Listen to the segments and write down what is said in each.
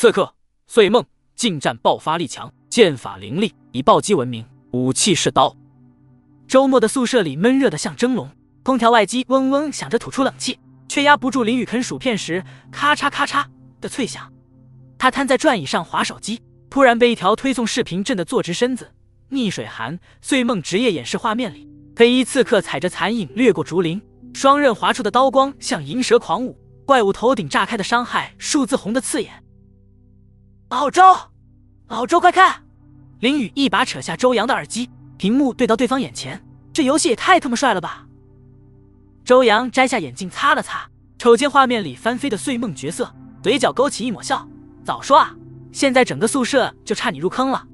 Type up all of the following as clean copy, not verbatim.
刺客岁梦近战爆发力强，剑法凌厉，以暴击闻名，武器是刀。周末的宿舍里闷热的像蒸笼，空调外机嗡嗡响着吐出冷气，却压不住林雨啃薯片时咔嚓咔嚓的脆响。他瘫在转椅上滑手机，突然被一条推送视频震得坐直身子。逆水寒岁梦职业演示画面里，黑衣刺客踩着残影掠过竹林，双刃划出的刀光像银蛇狂舞，怪物头顶炸开的伤害数字红的刺眼。老周，老周快看！林雨一把扯下周阳的耳机，屏幕对到对方眼前，这游戏也太他妈帅了吧！周阳摘下眼镜擦了擦，瞅见画面里翻飞的岁梦角色，嘴角勾起一抹笑。早说啊，现在整个宿舍就差你入坑了。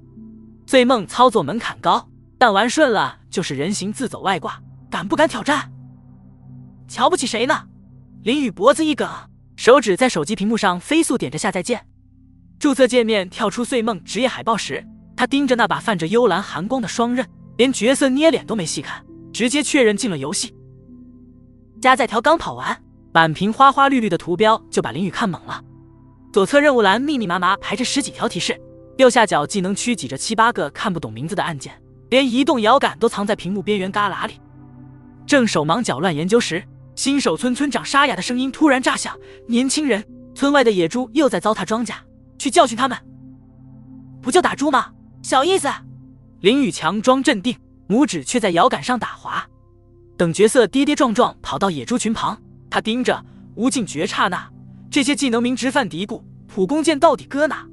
岁梦操作门槛高，但玩顺了就是人形自走外挂，敢不敢挑战？瞧不起谁呢？林雨脖子一梗，手指在手机屏幕上飞速点着下载键。注册界面跳出岁梦职业海报时，他盯着那把泛着幽蓝寒光的双刃，连角色捏脸都没细看，直接确认进了游戏。加载条刚跑完，满屏花花绿绿的图标就把林雨看懵了。左侧任务栏密密麻麻排着10几条提示，右下角技能区挤着7、8个看不懂名字的按键，连移动摇杆都藏在屏幕边缘旮旯里。正手忙脚乱研究时，新手村村长沙哑的声音突然炸响：年轻人，村外的野猪又在糟蹋庄稼，去教训他们。不就打猪吗？小意思。林雨强装镇定，拇指却在摇杆上打滑。等角色跌跌撞撞跑到野猪群旁，他盯着，无尽觉刹那，这些技能名直犯嘀咕：普弓箭到底搁哪？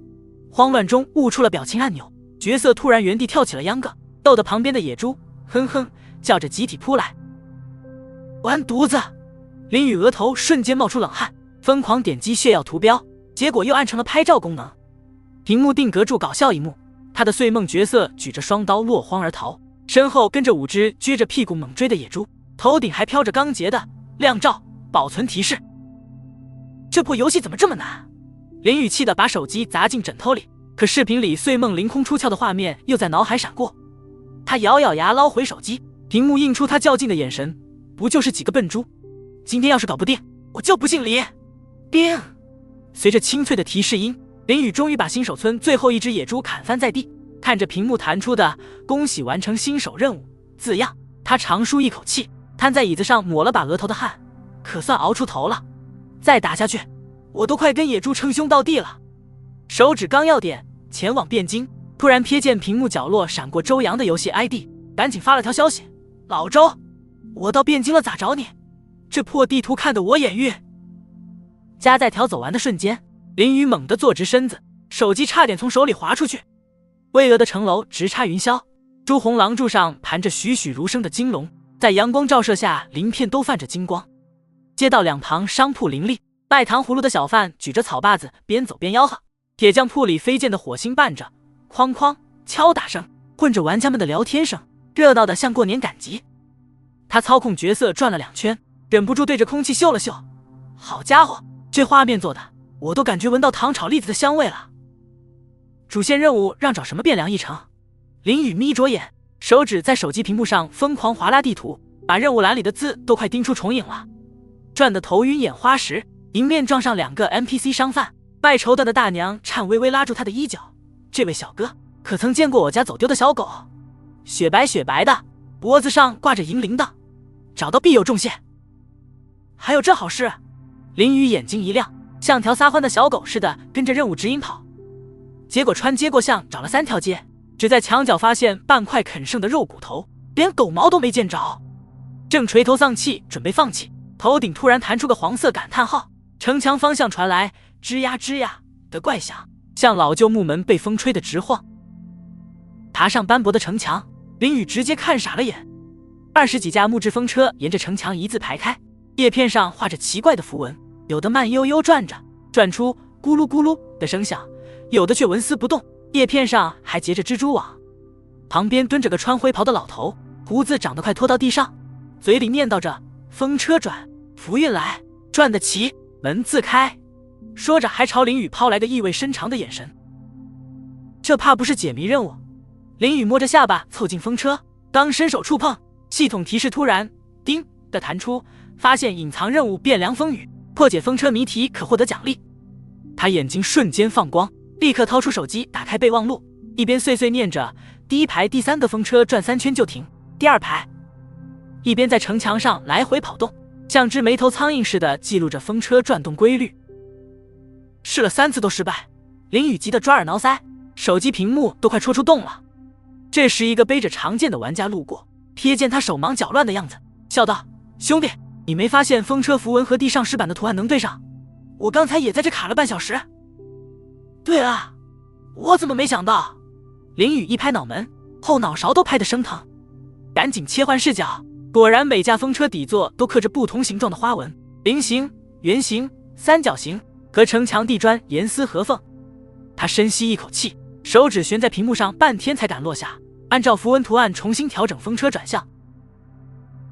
慌乱中悟出了表情按钮，角色突然原地跳起了秧歌，逗得旁边的野猪哼哼叫着集体扑来。完犊子！林雨额头瞬间冒出冷汗，疯狂点击炫耀图标，结果又按成了拍照功能。屏幕定格住搞笑一幕，他的岁梦角色举着双刀落荒而逃，身后跟着5只撅着屁股猛追的野猪，头顶还飘着刚结的亮照保存提示。这破游戏怎么这么难？林雨气得把手机砸进枕头里，可视频里岁梦凌空出鞘的画面又在脑海闪过。他咬咬牙捞回手机，屏幕映出他较劲的眼神，不就是几个笨猪？今天要是搞不定，我就不姓李。叮！随着清脆的提示音，林雨终于把新手村最后一只野猪砍翻在地，看着屏幕弹出的恭喜完成新手任务字样，他长舒一口气，瘫在椅子上抹了把额头的汗，可算熬出头了。再打下去，我都快跟野猪称兄道弟了。手指刚要点前往汴京，突然瞥见屏幕角落闪过周阳的游戏 ID， 赶紧发了条消息：老周，我到汴京了，咋找你？这破地图看得我眼晕。加载条走完的瞬间，林雨猛地坐直身子，手机差点从手里滑出去。巍峨的城楼直插云霄，朱红廊柱上盘着栩栩如生的金龙，在阳光照射下鳞片都泛着金光。街道两旁商铺林立，卖糖葫芦的小贩举着草把子边走边吆喝，铁匠铺里飞溅的火星伴着哐哐敲打声，混着玩家们的聊天声，热闹的像过年赶集。他操控角色转了2圈，忍不住对着空气嗅了嗅，好家伙，这画面做的我都感觉闻到糖炒栗子的香味了。主线任务让找什么汴梁一城？林雨眯着眼，手指在手机屏幕上疯狂划拉地图，把任务栏里的字都快盯出重影了。转得头晕眼花时，迎面撞上2个 NPC 商贩，卖绸缎的大娘颤巍巍拉住他的衣角：这位小哥可曾见过我家走丢的小狗？雪白雪白的，脖子上挂着银铃铛，找到必有重谢。还有这好事？林雨眼睛一亮，像条撒欢的小狗似的跟着任务指引跑。结果穿街过巷找了3条街，只在墙角发现半块啃剩的肉骨头，连狗毛都没见着。正垂头丧气准备放弃，头顶突然弹出个黄色感叹号，城墙方向传来吱呀吱呀的怪响，像老旧木门被风吹得直晃。爬上斑驳的城墙，林雨直接看傻了眼。20几架木质风车沿着城墙一字排开，叶片上画着奇怪的符文，有的慢悠悠转着，转出咕噜咕噜的声响，有的却纹丝不动，叶片上还结着蜘蛛网。旁边蹲着个穿灰袍的老头，胡子长得快拖到地上，嘴里念叨着风车转，福运来，转得齐，门自开，说着还朝林雨抛来个意味深长的眼神。这怕不是解谜任务？林雨摸着下巴凑近风车，刚伸手触碰，系统提示突然叮的弹出，发现隐藏任务汴梁风雨，破解风车谜题可获得奖励。他眼睛瞬间放光，立刻掏出手机打开备忘录，一边碎碎念着第一排第3个风车转3圈就停，第2排，一边在城墙上来回跑动，像只没头苍蝇似的记录着风车转动规律。试了3次都失败，林雨急得抓耳挠腮，手机屏幕都快戳出洞了。这时一个背着长剑的玩家路过，瞥见他手忙脚乱的样子，笑道：兄弟，你没发现风车符文和地上石板的图案能对上？我刚才也在这卡了半小时。对啊，我怎么没想到？林雨一拍脑门，后脑勺都拍得生疼，赶紧切换视角，果然每架风车底座都刻着不同形状的花纹，菱形、圆形、三角形和城墙地砖严丝合缝。他深吸一口气，手指悬在屏幕上半天才敢落下，按照符文图案重新调整风车转向。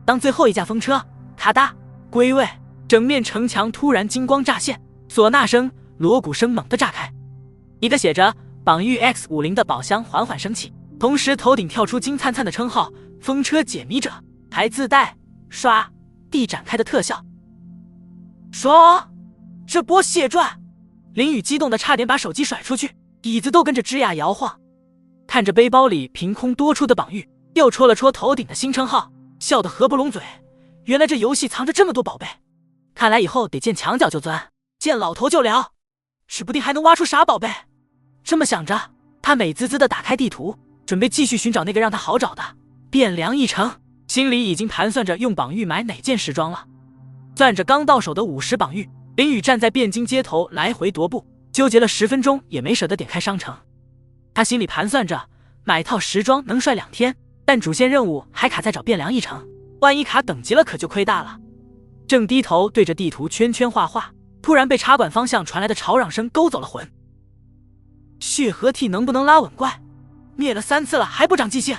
当最后一架风车咔嗒归位，整面城墙突然金光乍现，唢呐声、锣鼓声猛地炸开，一个写着榜玉 X50 的宝箱缓缓升起，同时头顶跳出金灿灿的称号风车解谜者，还自带刷地展开的特效。爽，这波血赚！林雨激动的差点把手机甩出去，椅子都跟着吱呀摇晃。看着背包里凭空多出的榜玉，又戳了戳头顶的新称号，笑得合不拢嘴。原来这游戏藏着这么多宝贝，看来以后得见墙角就钻，见老头就聊，指不定还能挖出啥宝贝。这么想着，他美滋滋的打开地图，准备继续寻找那个让他好找的汴梁一城，心里已经盘算着用榜玉买哪件时装了。攥着刚到手的50榜玉，林雨站在汴京街头来回踱步，纠结了10分钟也没舍得点开商城。他心里盘算着买套时装能帅2天，但主线任务还卡在找汴梁一城，万一卡等级了可就亏大了。正低头对着地图圈圈画画，突然被茶馆方向传来的吵嚷声勾走了魂。血合体能不能拉稳怪？灭了3次了还不长记性？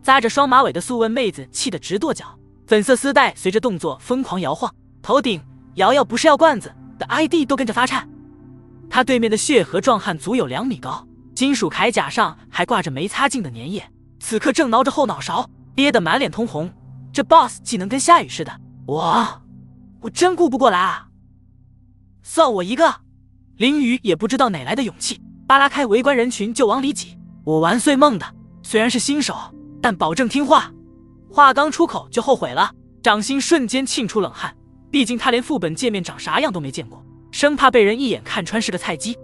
扎着双马尾的素问妹子气得直跺脚，粉色丝带随着动作疯狂摇晃，头顶瑶瑶不是药罐子的 ID 都跟着发颤。他对面的血河壮汉足有2米高，金属铠甲上还挂着没擦净的粘液，此刻正挠着后脑勺，憋得满脸通红。这 boss 技能跟下雨似的，我真顾不过来啊！算我一个！林雨也不知道哪来的勇气，扒拉开围观人群就往里挤。我玩碎梦的，虽然是新手，但保证听话。话刚出口就后悔了，掌心瞬间沁出冷汗，毕竟他连副本界面长啥样都没见过，生怕被人一眼看穿是个菜鸡。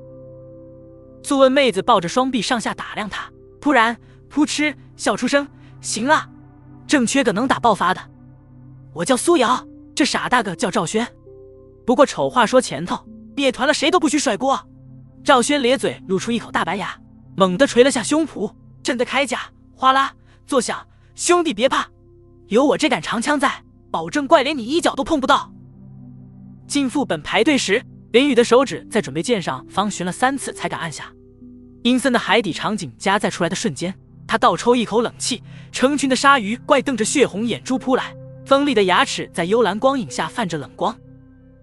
素问妹子抱着双臂上下打量他，突然扑哧笑出声，行了，正缺个能打爆发的。我叫苏瑶，这傻大个叫赵轩。不过丑话说前头，灭团了谁都不许甩锅。赵轩咧嘴露出一口大白牙，猛地捶了下胸脯，震得铠甲哗啦作响。兄弟别怕，有我这杆长枪在，保证怪连你一脚都碰不到。进副本排队时，林雨的手指在准备键上方旋了3次才敢按下。阴森的海底场景加载出来的瞬间，他倒抽一口冷气，成群的鲨鱼怪瞪着血红眼珠扑来，锋利的牙齿在幽蓝光影下泛着冷光。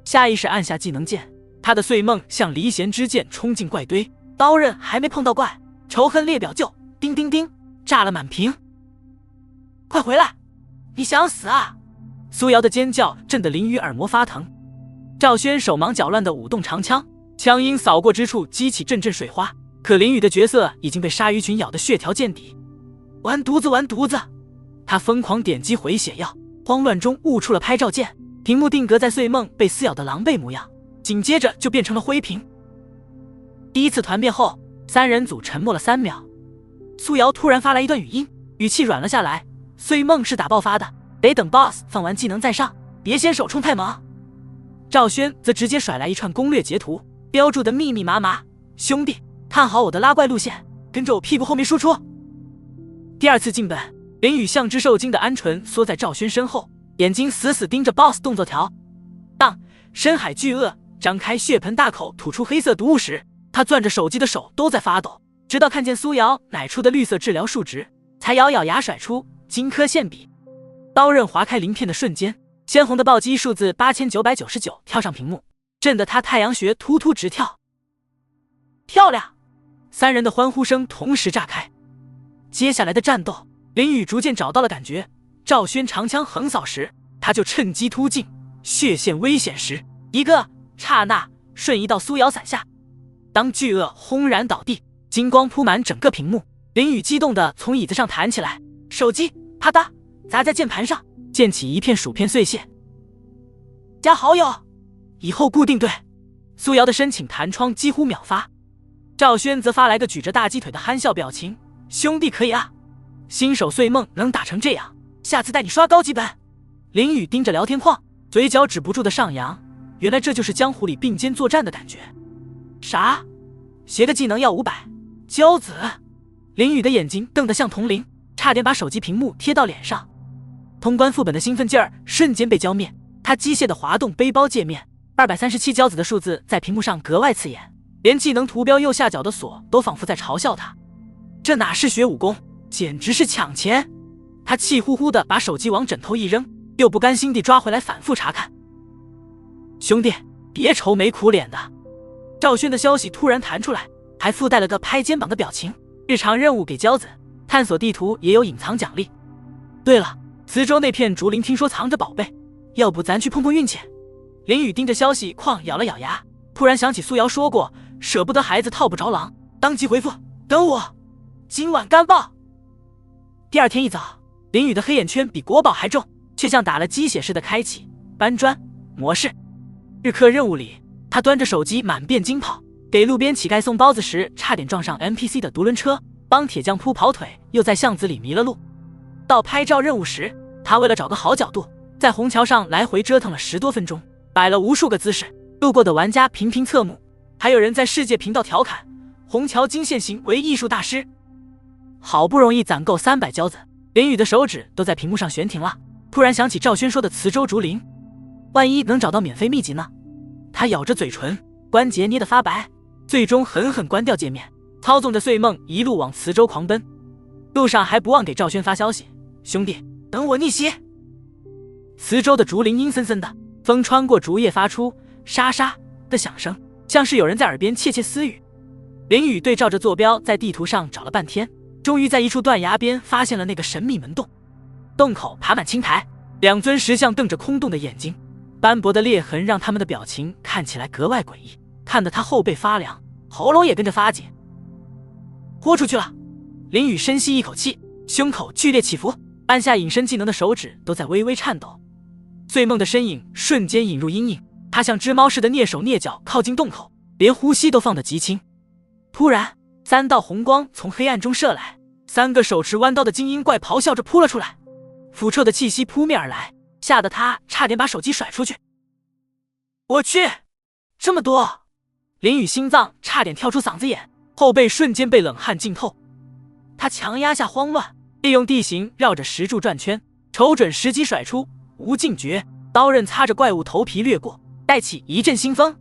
下意识按下技能键，他的碎梦像离弦之箭冲进怪堆，刀刃还没碰到怪，仇恨列表就叮叮叮炸了满屏。快回来，你想死啊！苏瑶的尖叫震得林雨耳膜发疼。赵轩手忙脚乱地舞动长枪，枪音扫过之处激起阵阵水花，可林雨的角色已经被鲨鱼群咬得血条见底。完犊子完犊子！他疯狂点击回血药，慌乱中悟出了拍照键，屏幕定格在碎梦被撕咬的狼狈模样，紧接着就变成了灰屏。第一次团变后，3人组沉默了3秒，苏瑶突然发来一段语音，语气软了下来，碎梦是打爆发的，得等 boss 放完技能再上，别先手冲太猛。赵轩则直接甩来一串攻略截图，标注的密密麻麻，兄弟看好我的拉怪路线，跟着我屁股后面输出。第2次进本，林雨像只受惊的鹌鹑缩在赵轩身后，眼睛死死盯着 boss 动作条。当深海巨鳄张开血盆大口吐出黑色毒物时，他攥着手机的手都在发抖，直到看见苏瑶奶出的绿色治疗数值，才咬咬牙甩出荆轲线笔。刀刃划开鳞片的瞬间，鲜红的暴击数字8999跳上屏幕，震得他太阳穴突突直跳。漂亮！3人的欢呼声同时炸开。接下来的战斗，林雨逐渐找到了感觉。赵轩长枪横扫时，他就趁机突进；血线危险时，一个刹那瞬移到苏瑶伞下，当巨鳄轰然倒地，金光铺满整个屏幕，林雨激动地从椅子上弹起来，手机啪嗒砸在键盘上，溅起一片薯片碎屑。加好友，以后固定队。苏瑶的申请弹窗几乎秒发，赵轩则发来个举着大鸡腿的憨笑表情，兄弟可以啊，新手碎梦能打成这样，下次带你刷高级本。林雨盯着聊天框，嘴角止不住的上扬，原来这就是江湖里并肩作战的感觉。啥？学个技能要500？骄子？林雨的眼睛瞪得像铜铃，差点把手机屏幕贴到脸上。通关副本的兴奋劲儿瞬间被浇灭，他机械地滑动背包界面，237骄子的数字在屏幕上格外刺眼，连技能图标右下角的锁都仿佛在嘲笑他。这哪是学武功，简直是抢钱！他气呼呼地把手机往枕头一扔，又不甘心地抓回来反复查看。兄弟，别愁眉苦脸的。赵轩的消息突然弹出来，还附带了个拍肩膀的表情。日常任务给骄子，探索地图也有隐藏奖励。对了，磁州那片竹林听说藏着宝贝，要不咱去碰碰运气？林雨盯着消息框咬了咬牙，突然想起苏瑶说过舍不得孩子套不着狼，当即回复等我，今晚干爆。第二天一早，林雨的黑眼圈比国宝还重，却像打了鸡血似的开启搬砖模式。日课任务里，他端着手机满遍惊跑，给路边乞丐送包子时差点撞上 NPC 的独轮车，帮铁匠铺跑腿又在巷子里迷了路。到拍照任务时，他为了找个好角度，在虹桥上来回折腾了10多分钟，摆了无数个姿势，路过的玩家频频侧目，还有人在世界频道调侃虹桥金线行为艺术大师。好不容易攒够300骄子，林雨的手指都在屏幕上悬停了，突然想起赵轩说的磁州竹林，万一能找到免费秘籍呢？他咬着嘴唇，关节捏得发白，最终狠狠关掉界面，操纵着碎梦一路往磁州狂奔。路上还不忘给赵轩发消息，兄弟，等我逆袭。磁州的竹林阴森森的，风穿过竹叶发出沙沙的响声，像是有人在耳边窃窃私语。林雨对照着坐标在地图上找了半天，终于在一处断崖边发现了那个神秘门洞。洞口爬满青苔，2尊石像瞪着空洞的眼睛，斑驳的裂痕让他们的表情看起来格外诡异，看得他后背发凉，喉咙也跟着发紧。豁出去了！林雨深吸一口气，胸口剧烈起伏，按下隐身技能的手指都在微微颤抖。醉梦的身影瞬间引入阴影，他像只猫似的蹑手蹑脚靠近洞口，连呼吸都放得极轻。突然，3道红光从黑暗中射来，3个手持弯刀的精英怪咆哮着扑了出来，腐臭的气息扑面而来，吓得他差点把手机甩出去。我去，这么多！林雨心脏差点跳出嗓子眼，后背瞬间被冷汗浸透。他强压下慌乱，利用地形绕着石柱转圈，瞅准时机甩出无尽诀，刀刃擦着怪物头皮掠过，带起一阵腥风。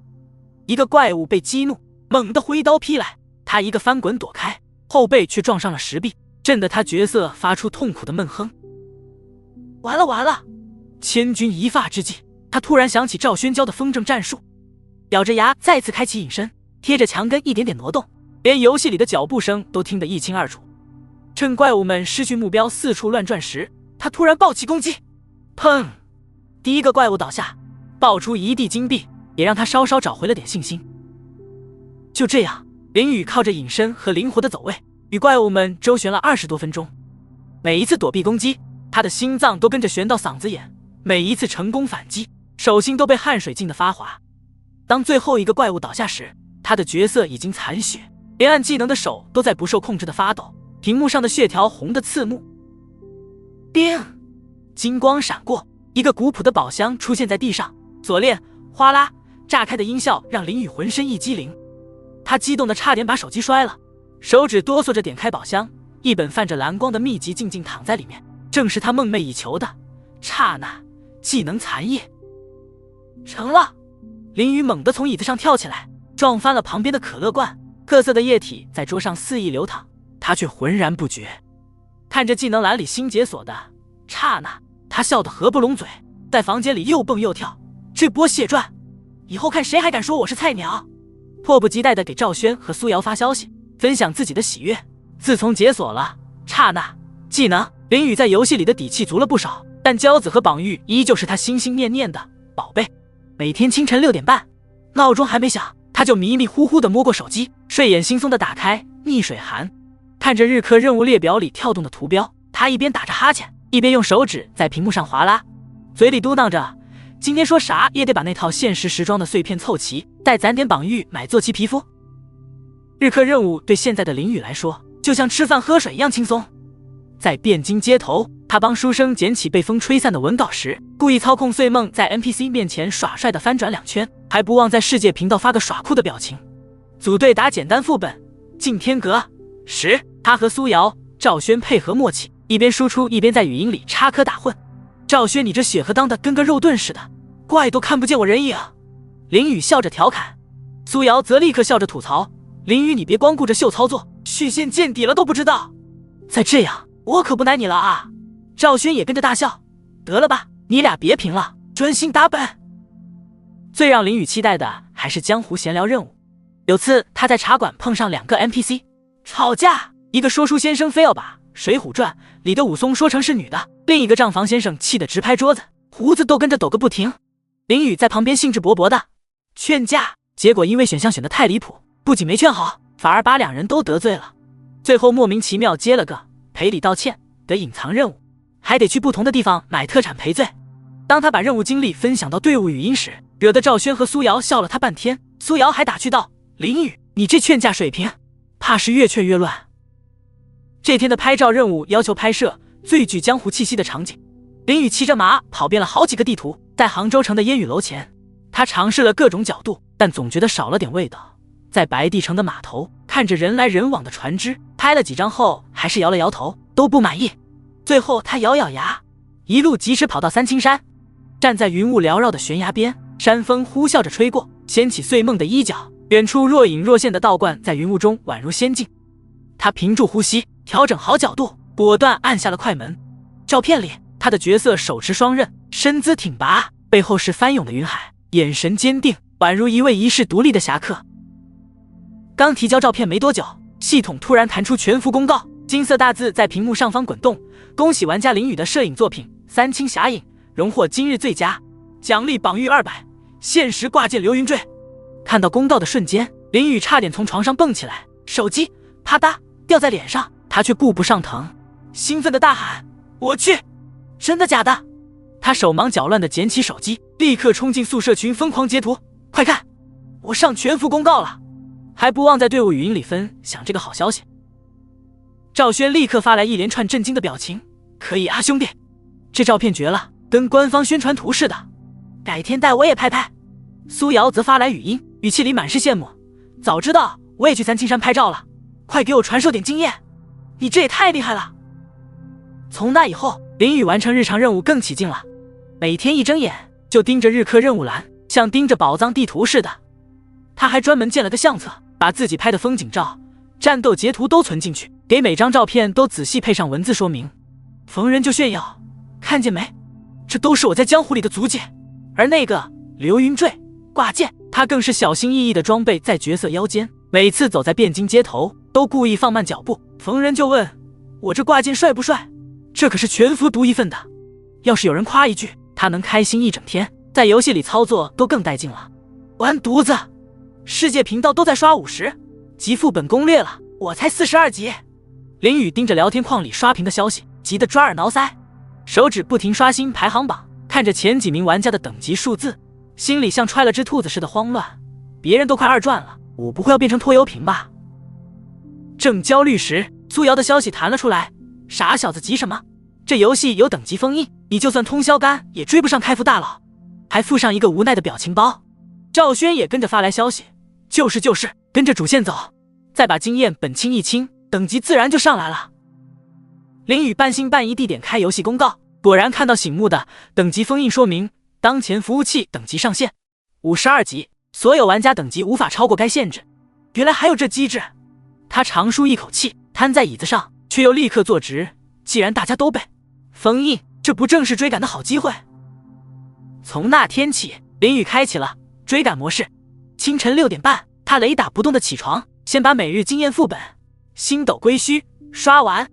一个怪物被激怒，猛地挥刀劈来，他一个翻滚躲开，后背却撞上了石壁，震得他角色发出痛苦的闷哼。完了完了！千钧一发之际，他突然想起赵轩教的风筝战术，咬着牙再次开启隐身，贴着墙根一点点挪动，连游戏里的脚步声都听得一清二楚。趁怪物们失去目标四处乱转时，他突然暴起攻击，砰！第一个怪物倒下，爆出一地金币，也让他稍稍找回了点信心。就这样，林雨靠着隐身和灵活的走位，与怪物们周旋了20多分钟。每一次躲避攻击，他的心脏都跟着悬到嗓子眼，每一次成功反击，手心都被汗水浸得发滑。当最后一个怪物倒下时，他的角色已经残血，连按技能的手都在不受控制的发抖，屏幕上的血条红得刺目。叮！金光闪过，一个古朴的宝箱出现在地上，锁链哗啦炸开的音效让林雨浑身一激灵，他激动的差点把手机摔了，手指哆嗦着点开宝箱，一本泛着蓝光的秘籍静静躺在里面，正是他梦寐以求的刹那技能残液。成了！林雨猛地从椅子上跳起来，撞翻了旁边的可乐罐，各色的液体在桌上肆意流淌，他却浑然不觉。看着技能栏里新解锁的刹那，他笑得合不拢嘴，在房间里又蹦又跳。这波血赚，以后看谁还敢说我是菜鸟！迫不及待地给赵轩和苏瑶发消息，分享自己的喜悦。自从解锁了刹那技能，林雨在游戏里的底气足了不少，但骄子和榜玉依旧是他心心念念的宝贝。每天清晨6点半，闹钟还没响，他就迷迷糊糊地摸过手机，睡眼惺忪地打开逆水寒，看着日课任务列表里跳动的图标，他一边打着哈欠，一边用手指在屏幕上划拉，嘴里嘟囔着：今天说啥也得把那套限时时装的碎片凑齐，再攒点绑玉买坐骑皮肤。日课任务对现在的林雨来说，就像吃饭喝水一样轻松。在汴京街头，他帮书生捡起被风吹散的文稿时，故意操控碎梦在 NPC 面前耍帅的翻转2圈，还不忘在世界频道发个耍酷的表情。组队打简单副本，进天阁时，他和苏瑶、赵轩配合默契，一边输出一边在语音里插科打诨。赵轩，你这血和当的跟个肉盾似的，怪都看不见我人影。林雨笑着调侃，苏瑶则立刻笑着吐槽：林雨，你别光顾着秀操作，血线见底了都不知道。再这样我可不奶你了啊！赵轩也跟着大笑，得了吧，你俩别贫了，专心打本。最让林雨期待的还是江湖闲聊任务。有次他在茶馆碰上2个 NPC 吵架，一个说书先生非要把《水浒传》里的武松说成是女的，另一个账房先生气得直拍桌子，胡子都跟着抖个不停。林雨在旁边兴致勃勃的劝架，结果因为选项选得太离谱，不仅没劝好，反而把2人都得罪了。最后莫名其妙接了个赔礼道歉的隐藏任务，还得去不同的地方买特产赔罪。当他把任务经历分享到队伍语音时，惹得赵轩和苏瑶笑了他半天。苏瑶还打趣道：林雨，你这劝架水平怕是越劝越乱。这天的拍照任务要求拍摄最具江湖气息的场景，林雨骑着马跑遍了好几个地图，在杭州城的烟雨楼前，他尝试了各种角度，但总觉得少了点味道。在白帝城的码头，看着人来人往的船只，拍了几张后还是摇了摇头，都不满意。最后他咬咬牙，一路疾驰跑到三清山，站在云雾缭绕的悬崖边，山风呼啸着吹过，掀起碎梦的衣角，远处若隐若现的道观在云雾中宛如仙境。他屏住呼吸，调整好角度，果断按下了快门。照片里他的角色手持双刃，身姿挺拔，背后是翻涌的云海，眼神坚定，宛如一位遗世独立的侠客。刚提交照片没多久，系统突然弹出全服公告，金色大字在屏幕上方滚动，恭喜玩家林雨的摄影作品《三清侠影》荣获今日最佳，奖励绑玉200，限时挂件流云坠。看到公告的瞬间，林雨差点从床上蹦起来，手机啪嗒掉在脸上，他却顾不上疼，兴奋的大喊：我去，真的假的？他手忙脚乱地捡起手机，立刻冲进宿舍群疯狂截图，快看，我上全服公告了，还不忘在队伍语音里分享这个好消息。赵轩立刻发来一连串震惊的表情，可以啊兄弟，这照片绝了，跟官方宣传图似的，改天带我也拍拍。苏瑶则发来语音，语气里满是羡慕，早知道我也去三清山拍照了，快给我传授点经验，你这也太厉害了。从那以后，林雨完成日常任务更起劲了，每天一睁眼就盯着日课任务栏，像盯着宝藏地图似的。他还专门建了个相册，把自己拍的风景照、战斗截图都存进去，给每张照片都仔细配上文字说明，逢人就炫耀，看见没，这都是我在江湖里的足迹。而那个流云坠挂件，他更是小心翼翼地装备在角色腰间，每次走在汴京街头都故意放慢脚步，逢人就问我这挂件帅不帅，这可是全服独一份的，要是有人夸一句，他能开心一整天，在游戏里操作都更带劲了。完犊子，世界频道都在刷50级副本攻略了，我才42级。林雨盯着聊天框里刷屏的消息，急得抓耳挠腮，手指不停刷新排行榜，看着前几名玩家的等级数字，心里像揣了只兔子似的慌乱。别人都快2转了，我不会要变成拖油瓶吧？正焦虑时，苏瑶的消息弹了出来，傻小子急什么？这游戏有等级封印，你就算通宵干也追不上开服大佬。还附上一个无奈的表情包。赵轩也跟着发来消息，就是跟着主线走，再把经验本清一清，等级自然就上来了。林雨半信半疑地点开游戏公告，果然看到醒目的等级封印说明，当前服务器等级上限52级，所有玩家等级无法超过该限制。原来还有这机制。他长舒一口气，瘫在椅子上，却又立刻坐直，既然大家都被封印，这不正是追赶的好机会？从那天起，林雨开启了追赶模式。清晨6点半，他雷打不动的起床，先把每日经验副本星斗归墟刷完。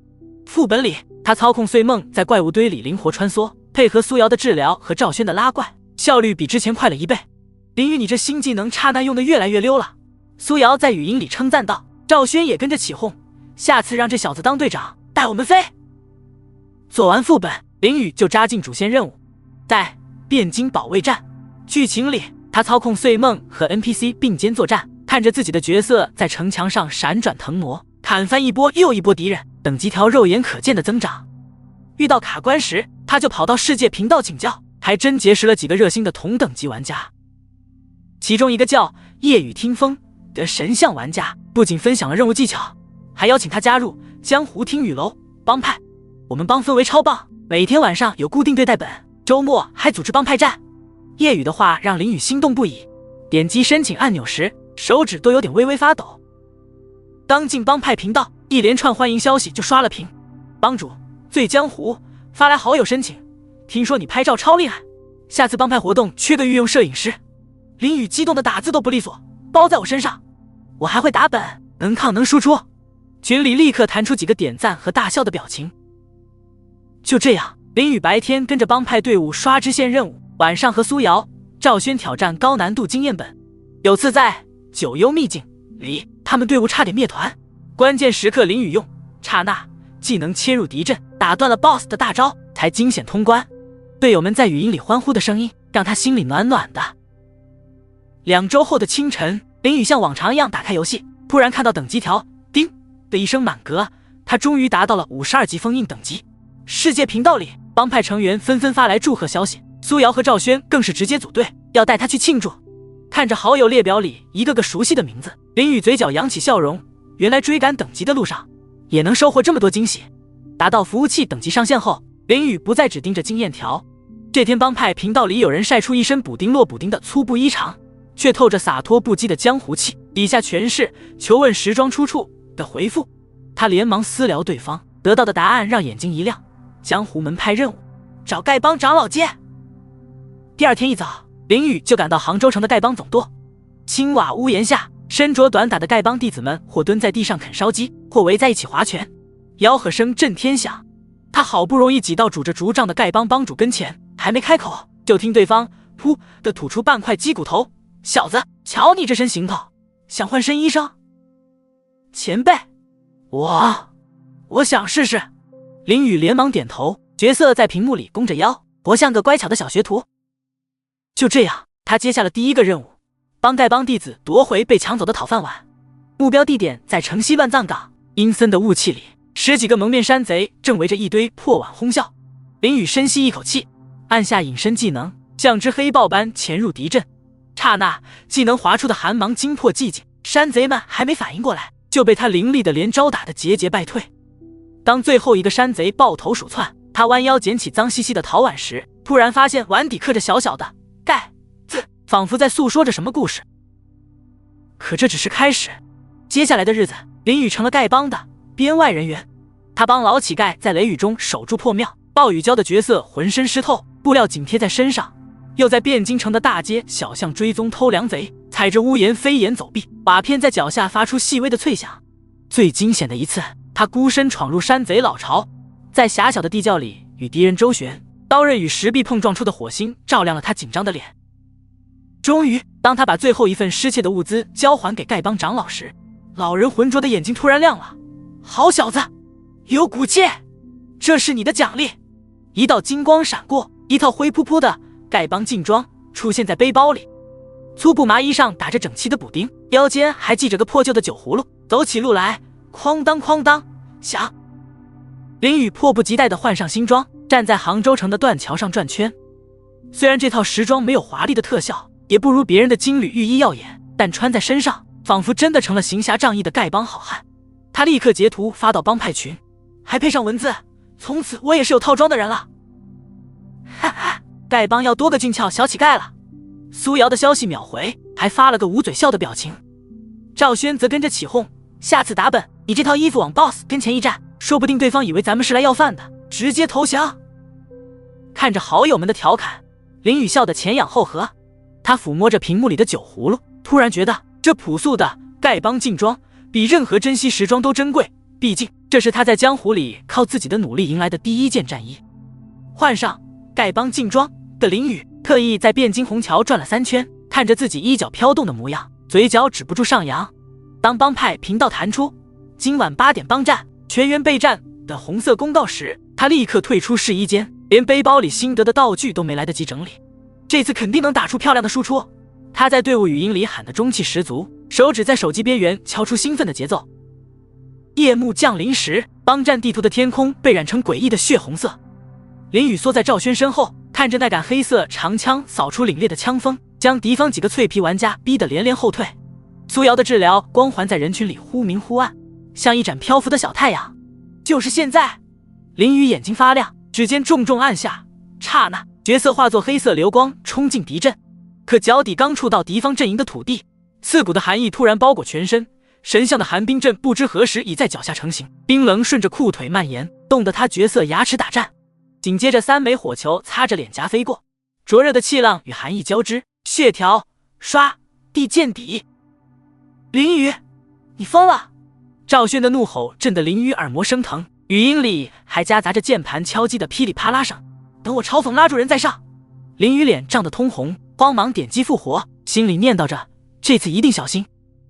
副本里，他操控碎梦在怪物堆里灵活穿梭，配合苏瑶的治疗和赵轩的拉怪，效率比之前快了1倍。林雨，你这新技能刹那用的越来越溜了。苏瑶在语音里称赞道。赵轩也跟着起哄，下次让这小子当队长，带我们飞。做完副本，林宇就扎进主线任务，在汴京保卫战。剧情里，他操控碎梦和 NPC 并肩作战，看着自己的角色在城墙上闪转腾挪，砍翻一波又一波敌人，等级条肉眼可见的增长。遇到卡关时，他就跑到世界频道请教，还真结识了几个热心的同等级玩家。其中一个叫夜雨听风的神像玩家，不仅分享了任务技巧，还邀请他加入江湖听雨楼帮派。我们帮氛围超棒，每天晚上有固定对待本，周末还组织帮派战。夜雨的话让林宇心动不已，点击申请按钮时，手指都有点微微发抖。刚进帮派频道，一连串欢迎消息就刷了屏。帮主醉江湖发来好友申请，听说你拍照超厉害，下次帮派活动缺个御用摄影师。林宇激动的打字都不利索，包在我身上，我还会打本，能抗能输出。群里立刻弹出几个点赞和大笑的表情。就这样，林宇白天跟着帮派队伍刷支线任务，晚上和苏瑶、赵轩挑战高难度经验本。有次在九幽秘境里，他们队伍差点灭团，关键时刻林宇用刹那技能切入敌阵，打断了 BOSS 的大招，才惊险通关。队友们在语音里欢呼的声音让他心里暖暖的。2周后的清晨，林宇像往常一样打开游戏，突然看到等级条叮的一声满格，他终于达到了52级封印等级。世界频道里，帮派成员纷纷发来祝贺消息，苏瑶和赵轩更是直接组队，要带他去庆祝。看着好友列表里一个个熟悉的名字，林宇嘴角扬起笑容，原来追赶等级的路上也能收获这么多惊喜。达到服务器等级上限后，林宇不再只盯着经验条。这天帮派频道里有人晒出一身补丁落补丁的粗布衣长，却透着洒脱不羁的江湖气，底下全是求问时装出处的回复。他连忙私聊对方，得到的答案让眼睛一亮，江湖门派任务，找丐帮长老接。第二天一早，林宇就赶到杭州城的丐帮总舵。青瓦屋檐下，身着短打的丐帮弟子们或蹲在地上啃烧鸡，或围在一起划拳，吆喝声震天响。他好不容易挤到拄着竹杖的丐帮帮主跟前，还没开口，就听对方噗的吐出半块鸡骨头。小子，瞧你这身行头，想换身衣裳？前辈，我想试试。林宇连忙点头，角色在屏幕里弓着腰，活像个乖巧的小学徒。就这样，他接下了第一个任务，帮丐帮弟子夺回被抢走的讨饭碗。目标地点在城西乱葬岗，阴森的雾气里，10几个蒙面山贼正围着一堆破碗哄笑。林宇深吸一口气，按下隐身技能，像只黑豹般潜入敌阵。刹那，技能划出的寒芒惊破寂静，山贼们还没反应过来，就被他凌厉的连招打得节节败退。当最后一个山贼抱头鼠窜，他弯腰捡起脏兮兮的陶碗时，突然发现碗底刻着小小的盖字，仿佛在诉说着什么故事。可这只是开始，接下来的日子，林宇成了丐帮的编外人员。他帮老乞丐在雷雨中守住破庙，暴雨浇的角色浑身湿透，布料紧贴在身上，又在汴京城的大街小巷追踪偷粮贼，踩着屋檐飞檐走壁，瓦片在脚下发出细微的脆响。最惊险的一次，他孤身闯入山贼老巢，在狭小的地窖里与敌人周旋，刀刃与石壁碰撞出的火星照亮了他紧张的脸。终于，当他把最后一份失窃的物资交还给丐帮长老时，老人浑浊的眼睛突然亮了。好小子，有骨气，这是你的奖励。一道金光闪过，一套灰扑扑的丐帮劲装出现在背包里，粗布麻衣上打着整齐的补丁，腰间还系着个破旧的酒葫芦，走起路来哐当哐当响。林宇迫不及待地换上新装，站在杭州城的断桥上转圈。虽然这套时装没有华丽的特效，也不如别人的金缕玉衣耀眼，但穿在身上仿佛真的成了行侠仗义的丐帮好汉。他立刻截图发到帮派群，还配上文字：从此我也是有套装的人了。哈哈，丐帮要多个俊俏小乞丐了。苏瑶的消息秒回，还发了个捂嘴笑的表情。赵轩则跟着起哄，下次打本你这套衣服往 BOSS 跟前一站，说不定对方以为咱们是来要饭的，直接投降。看着好友们的调侃，林宇笑得前仰后合。他抚摸着屏幕里的酒葫芦，突然觉得这朴素的丐帮劲装比任何珍稀时装都珍贵，毕竟这是他在江湖里靠自己的努力赢来的第一件战衣。换上丐帮劲装的林宇特意在汴京虹桥转了3圈，看着自己衣角飘动的模样，嘴角止不住上扬。当帮派频道弹出今晚8点帮战，全员备战的红色公告时，他立刻退出试衣间，连背包里新得的道具都没来得及整理。这次肯定能打出漂亮的输出。他在队伍语音里喊得中气十足，手指在手机边缘敲出兴奋的节奏。夜幕降临时，帮战地图的天空被染成诡异的血红色。林宇缩在赵轩身后，看着那杆黑色长枪扫出凛冽的枪锋，将敌方几个脆皮玩家逼得连连后退。苏瑶的治疗光环在人群里忽明忽暗，像一盏漂浮的小太阳。就是现在！林宇眼睛发亮，指尖重重按下，刹那角色化作黑色流光冲进敌阵。可脚底刚触到敌方阵营的土地，刺骨的寒意突然包裹全身。神像的寒冰阵不知何时已在脚下成型，冰冷顺着裤腿蔓延，冻得他角色牙齿打颤。紧接着3枚火球擦着脸颊飞过，灼热的气浪与寒意交织，血条刷地见底。林宇，你疯了！赵轩的怒吼震得林宇耳膜生疼，语音里还夹杂着键盘敲击的噼里啪啦声。等我嘲讽拉住人再上。林宇脸涨得通红，慌忙点击复活，心里念叨着这次一定小心。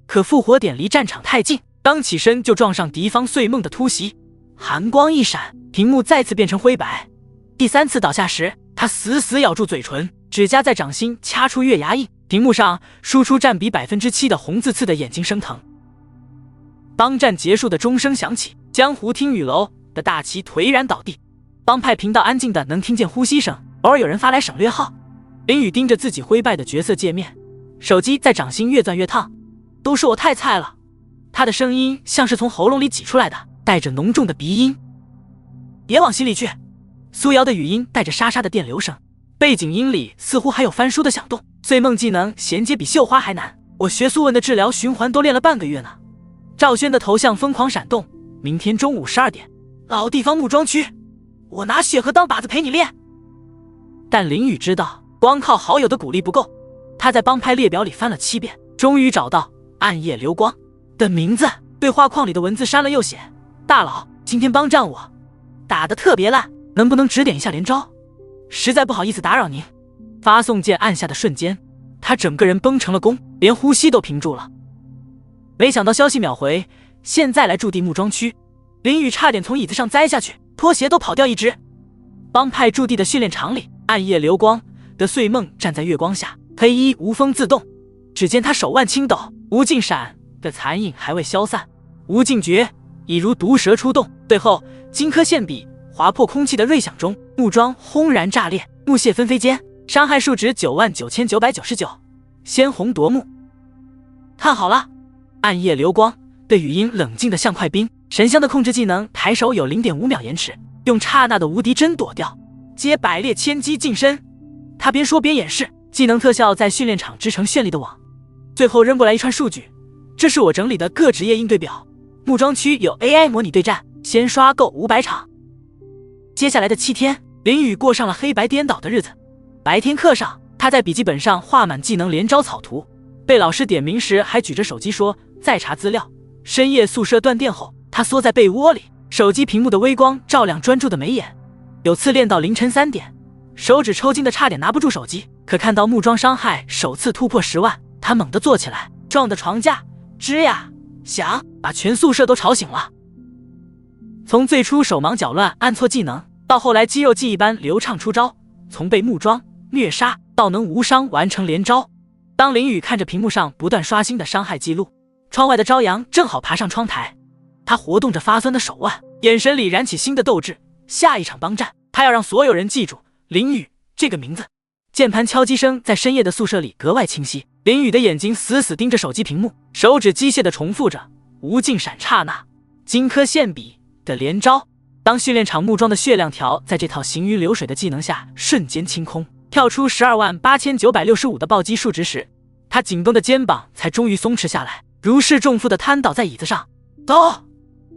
可复活点离战场太近，刚起身就撞上敌方碎梦的突袭，寒光一闪，屏幕再次变成灰白。第3次倒下时，他死死咬住嘴唇，指甲在掌心掐出月牙印，屏幕上输出占比 7% 的红字刺的眼睛生疼。帮战结束的钟声响起，江湖听雨楼的大旗颓然倒地，帮派频道安静的能听见呼吸声，偶尔有人发来省略号。林宇盯着自己灰败的角色界面，手机在掌心越攥越烫。都是我太菜了。他的声音像是从喉咙里挤出来的，带着浓重的鼻音。别往心里去。苏瑶的语音带着沙沙的电流声，背景音里似乎还有翻书的响动。碎梦技能衔接比绣花还难，我学苏文的治疗循环都练了半个月呢。赵轩的头像疯狂闪动，明天中午12点，老地方木庄区，我拿血河当靶子陪你练。但林宇知道，光靠好友的鼓励不够。他在帮派列表里翻了7遍，终于找到暗夜流光的名字，对话框里的文字删了又写。大佬，今天帮战我打得特别烂，能不能指点一下连招？实在不好意思打扰您。发送键按下的瞬间，他整个人绷成了弓，连呼吸都屏住了。没想到消息秒回，现在来驻地木庄区。林宇差点从椅子上栽下去，拖鞋都跑掉一只。帮派驻地的训练场里，暗夜流光的碎梦站在月光下，黑衣无风自动。只见他手腕轻抖，无尽闪的残影还未消散，无尽诀已如毒蛇出动。最后荆轲现笔划破空气的锐响中，木桩轰然炸裂，木屑纷飞间，伤害数值99999，鲜红夺目。看好了，暗夜流光的语音冷静的像块冰。神香的控制技能抬手有 0.5 秒延迟，用刹那的无敌帧躲掉，接百裂千击近身。他边说边演示，技能特效在训练场织成绚丽的网。最后扔过来一串数据，这是我整理的各职业应对表。木庄区有 AI 模拟对战，先刷够500场。接下来的7天，林宇过上了黑白颠倒的日子。白天课上，他在笔记本上画满技能连招草图，被老师点名时还举着手机说再查资料。深夜宿舍断电后，他缩在被窝里，手机屏幕的微光照亮专注的眉眼。有次练到凌晨3点，手指抽筋的差点拿不住手机，可看到木桩伤害首次突破10万，他猛地坐起来，撞的床架吱呀响，把全宿舍都吵醒了。从最初手忙脚乱按错技能，到后来肌肉记忆般流畅出招，从被木桩虐杀到能无伤完成连招。当林宇看着屏幕上不断刷新的伤害记录，窗外的朝阳正好爬上窗台，他活动着发酸的手腕，眼神里燃起新的斗志。下一场帮战，他要让所有人记住林宇这个名字。键盘敲击声在深夜的宿舍里格外清晰，林宇的眼睛死死盯着手机屏幕，手指机械地重复着无尽闪刹那荆轲现笔的连招。当训练场木桩的血量条在这套行云流水的技能下瞬间清空，跳出128965的暴击数值时，他紧绷的肩膀才终于松弛下来，如释重负地瘫倒在椅子上。走，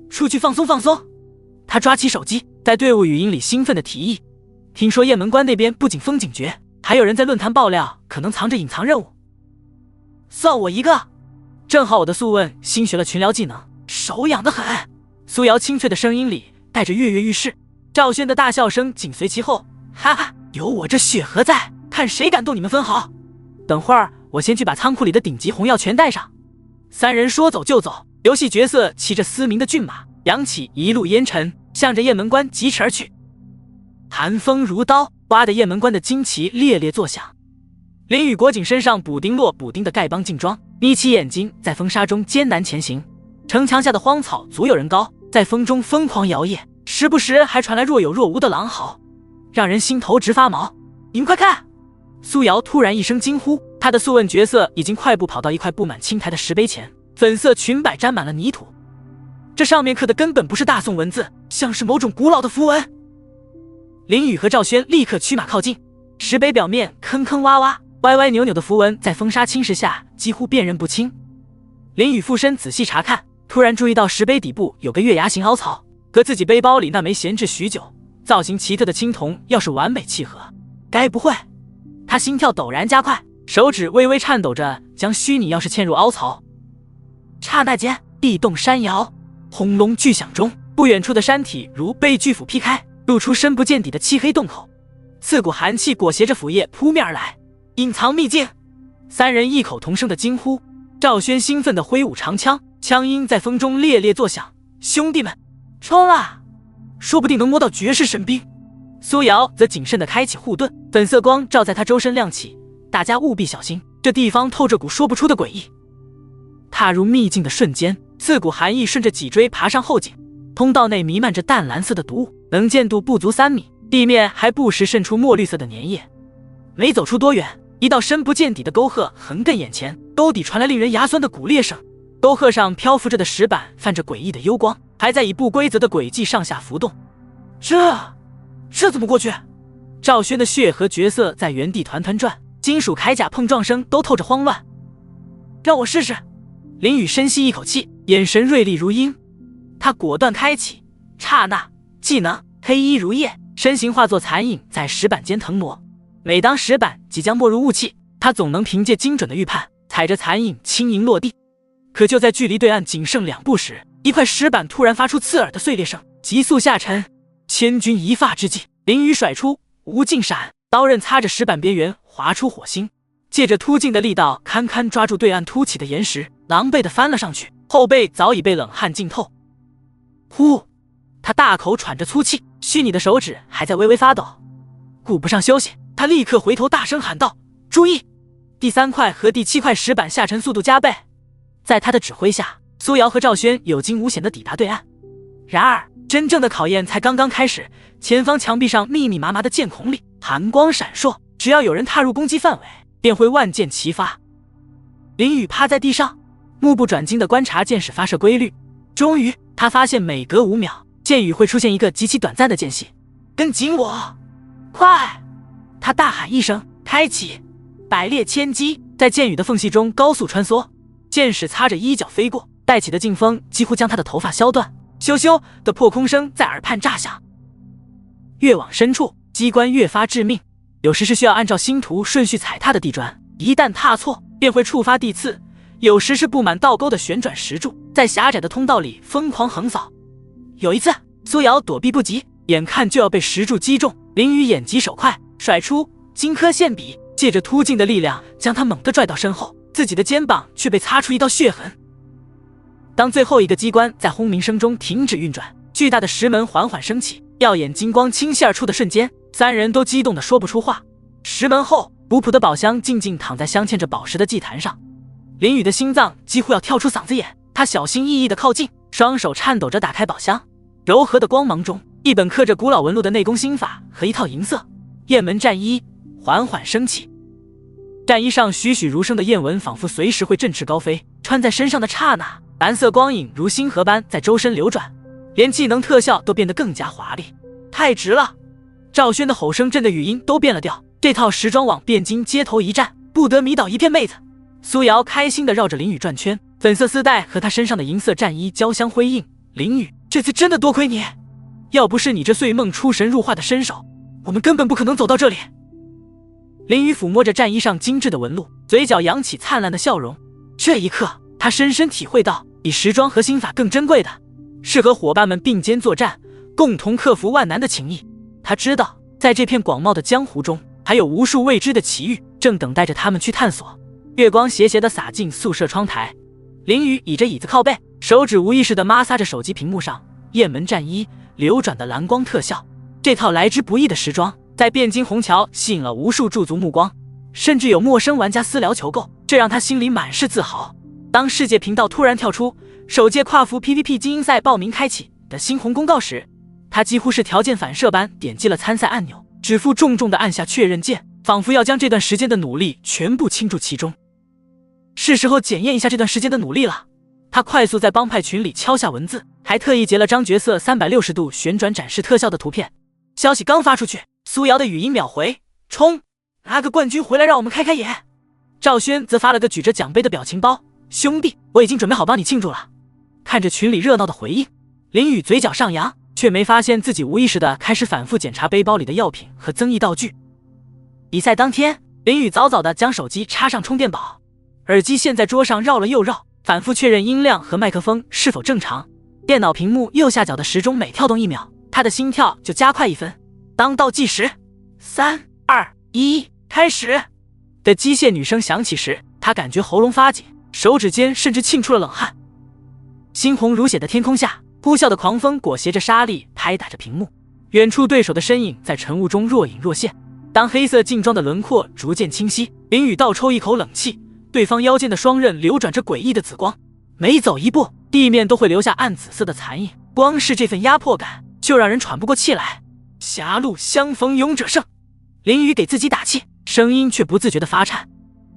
出去放松放松。他抓起手机，在队伍语音里兴奋地提议，听说雁门关那边不仅封警诀，还有人在论坛爆料可能藏着隐藏任务，算我一个。正好我的素问新学了群聊技能，手痒得很。苏瑶清脆的声音里带着跃跃欲试，赵轩的大笑声紧随其后，哈哈，有我这血河在，看谁敢动你们分毫。等会儿我我先去把仓库里的顶级红药全带上。三人说走就走，游戏角色骑着嘶鸣的骏马，扬起一路烟尘，向着雁门关疾驰而去。寒风如刀，刮得雁门关的旌旗猎猎作响。林雨裹紧身上补丁落补丁的丐帮劲装，眯起眼睛在风沙中艰难前行。城墙下的荒草足有人高，在风中疯狂摇曳，时不时还传来若有若无的狼嚎，让人心头直发毛。你们快看！苏瑶突然一声惊呼，他的素问角色已经快步跑到一块布满青苔的石碑前，粉色裙摆沾满了泥土，这上面刻的根本不是大宋文字，像是某种古老的符文。林雨和赵轩立刻驱马靠近，石碑表面坑坑洼洼，歪歪扭扭的符文在风沙侵蚀下几乎辨认不清。林雨附身仔细查看，突然注意到石碑底部有个月牙形凹槽，和自己背包里那枚闲置许久、造型奇特的青铜要是完美契合，该不会……他心跳陡然加快，手指微微颤抖着将虚拟钥匙嵌入凹槽。刹那间，地动山摇，轰隆巨响中，不远处的山体如被巨斧劈开，露出深不见底的漆黑洞口，刺骨寒气裹挟着腐叶扑面而来。隐藏秘境！三人异口同声的惊呼。赵轩兴奋地挥舞长枪，枪音在风中猎猎作响。兄弟们，冲啊！说不定能摸到绝世神兵。苏瑶则谨慎地开启护盾，粉色光照在他周身亮起。大家务必小心，这地方透着股说不出的诡异。踏入秘境的瞬间，刺骨寒意顺着脊椎爬上后颈，通道内弥漫着淡蓝色的毒雾，能见度不足3米，地面还不时渗出墨绿色的粘液。没走出多远，一道深不见底的沟壑横亘眼前，沟底传来令人牙酸的骨裂声。沟壑上漂浮着的石板泛着诡异的幽光，还在以不规则的轨迹上下浮动。这怎么过去？赵轩的血和角色在原地团团转，金属铠甲碰撞声都透着慌乱。让我试试。林雨深吸一口气，眼神锐利如鹰。他果断开启刹那技能，黑衣如夜，身形化作残影在石板间腾挪。每当石板即将没入雾气，他总能凭借精准的预判，踩着残影轻盈落地。可就在距离对岸仅剩2步时，一块石板突然发出刺耳的碎裂声，急速下沉。千钧一发之际，林雨甩出无尽闪，刀刃擦着石板边缘划出火星，借着突进的力道堪堪抓住对岸凸起的岩石，狼狈地翻了上去，后背早已被冷汗浸透。呼！他大口喘着粗气，虚拟的手指还在微微发抖。顾不上休息，他立刻回头大声喊道：注意！第3块和第7块石板下沉速度加倍。在他的指挥下，苏瑶和赵轩有惊无险地抵达对岸。然而真正的考验才刚刚开始，前方墙壁上密密麻麻的箭孔里寒光闪烁，只要有人踏入攻击范围，便会万箭齐发。林雨趴在地上，目不转睛地观察箭矢发射规律。终于，他发现每隔5秒，箭雨会出现一个极其短暂的间隙。跟紧我！快！他大喊一声，开启百裂千击，在箭雨的缝隙中高速穿梭，箭矢擦着衣角飞过，带起的劲风几乎将他的头发削断。咻咻的破空声在耳畔炸响。越往深处，机关越发致命，有时是需要按照星图顺序踩踏的地砖，一旦踏错便会触发地刺；有时是布满倒钩的旋转石柱，在狭窄的通道里疯狂横扫。有一次，苏瑶躲避不及，眼看就要被石柱击中，林雨眼疾手快，甩出荆轲线笔，借着突进的力量将他猛地拽到身后，自己的肩膀却被擦出一道血痕。当最后一个机关在轰鸣声中停止运转，巨大的石门缓缓升起，耀眼金光倾泻而出的瞬间，三人都激动得说不出话。石门后，古朴的宝箱静静躺在镶嵌着宝石的祭坛上。林雨的心脏几乎要跳出嗓子眼，他小心翼翼地靠近，双手颤抖着打开宝箱。柔和的光芒中，一本刻着古老纹路的内功心法和一套银色雁门战衣缓缓升起。战衣上栩栩如生的雁纹仿佛随时会振翅高飞，穿在身上的刹那，蓝色光影如星河般在周身流转，连技能特效都变得更加华丽。太值了！赵轩的吼声震得语音都变了调，这套时装网汴京街头一战，不得迷倒一片妹子。苏瑶开心地绕着林雨转圈，粉色丝带和他身上的银色战衣交相辉映。林雨，这次真的多亏你，要不是你这岁梦出神入化的身手，我们根本不可能走到这里。林雨抚摸着战衣上精致的纹路，嘴角扬起灿烂的笑容。这一刻，他深深体会到，比时装和心法更珍贵的是和伙伴们并肩作战，共同克服万难的情谊。他知道，在这片广袤的江湖中，还有无数未知的奇遇正等待着他们去探索。月光斜斜地洒进宿舍窗台。林雨倚着椅子靠背，手指无意识地摩挲着手机屏幕上雁门战衣流转的蓝光特效。这套来之不易的时装在汴京虹桥吸引了无数驻足目光，甚至有陌生玩家私聊求购，这让他心里满是自豪。当世界频道突然跳出首届跨服 PVP 精英赛报名开启的猩红公告时，他几乎是条件反射般点击了参赛按钮，指腹重重地按下确认键，仿佛要将这段时间的努力全部倾注其中。是时候检验一下这段时间的努力了。他快速在帮派群里敲下文字，还特意截了张角色360度旋转展示特效的图片。消息刚发出去，苏瑶的语音秒回：冲，拿个冠军回来让我们开开眼。赵轩则发了个举着奖杯的表情包：兄弟，我已经准备好帮你庆祝了。看着群里热闹的回应，林雨嘴角上扬，却没发现自己无意识地开始反复检查背包里的药品和增益道具。比赛当天，林雨早早地将手机插上充电宝，耳机线在桌上绕了又绕，反复确认音量和麦克风是否正常。电脑屏幕右下角的时钟每跳动1秒，他的心跳就加快1分。当倒计时3、2、1开始的机械女声响起时，他感觉喉咙发紧，手指间甚至沁出了冷汗。猩红如血的天空下，呼啸的狂风裹挟着沙粒拍打着屏幕，远处对手的身影在晨雾中若隐若现。当黑色劲装的轮廓逐渐清晰，林雨倒抽一口冷气，对方腰间的双刃流转着诡异的紫光，每走一步，地面都会留下暗紫色的残影，光是这份压迫感就让人喘不过气来。狭路相逢勇者胜，林雨给自己打气，声音却不自觉地发颤。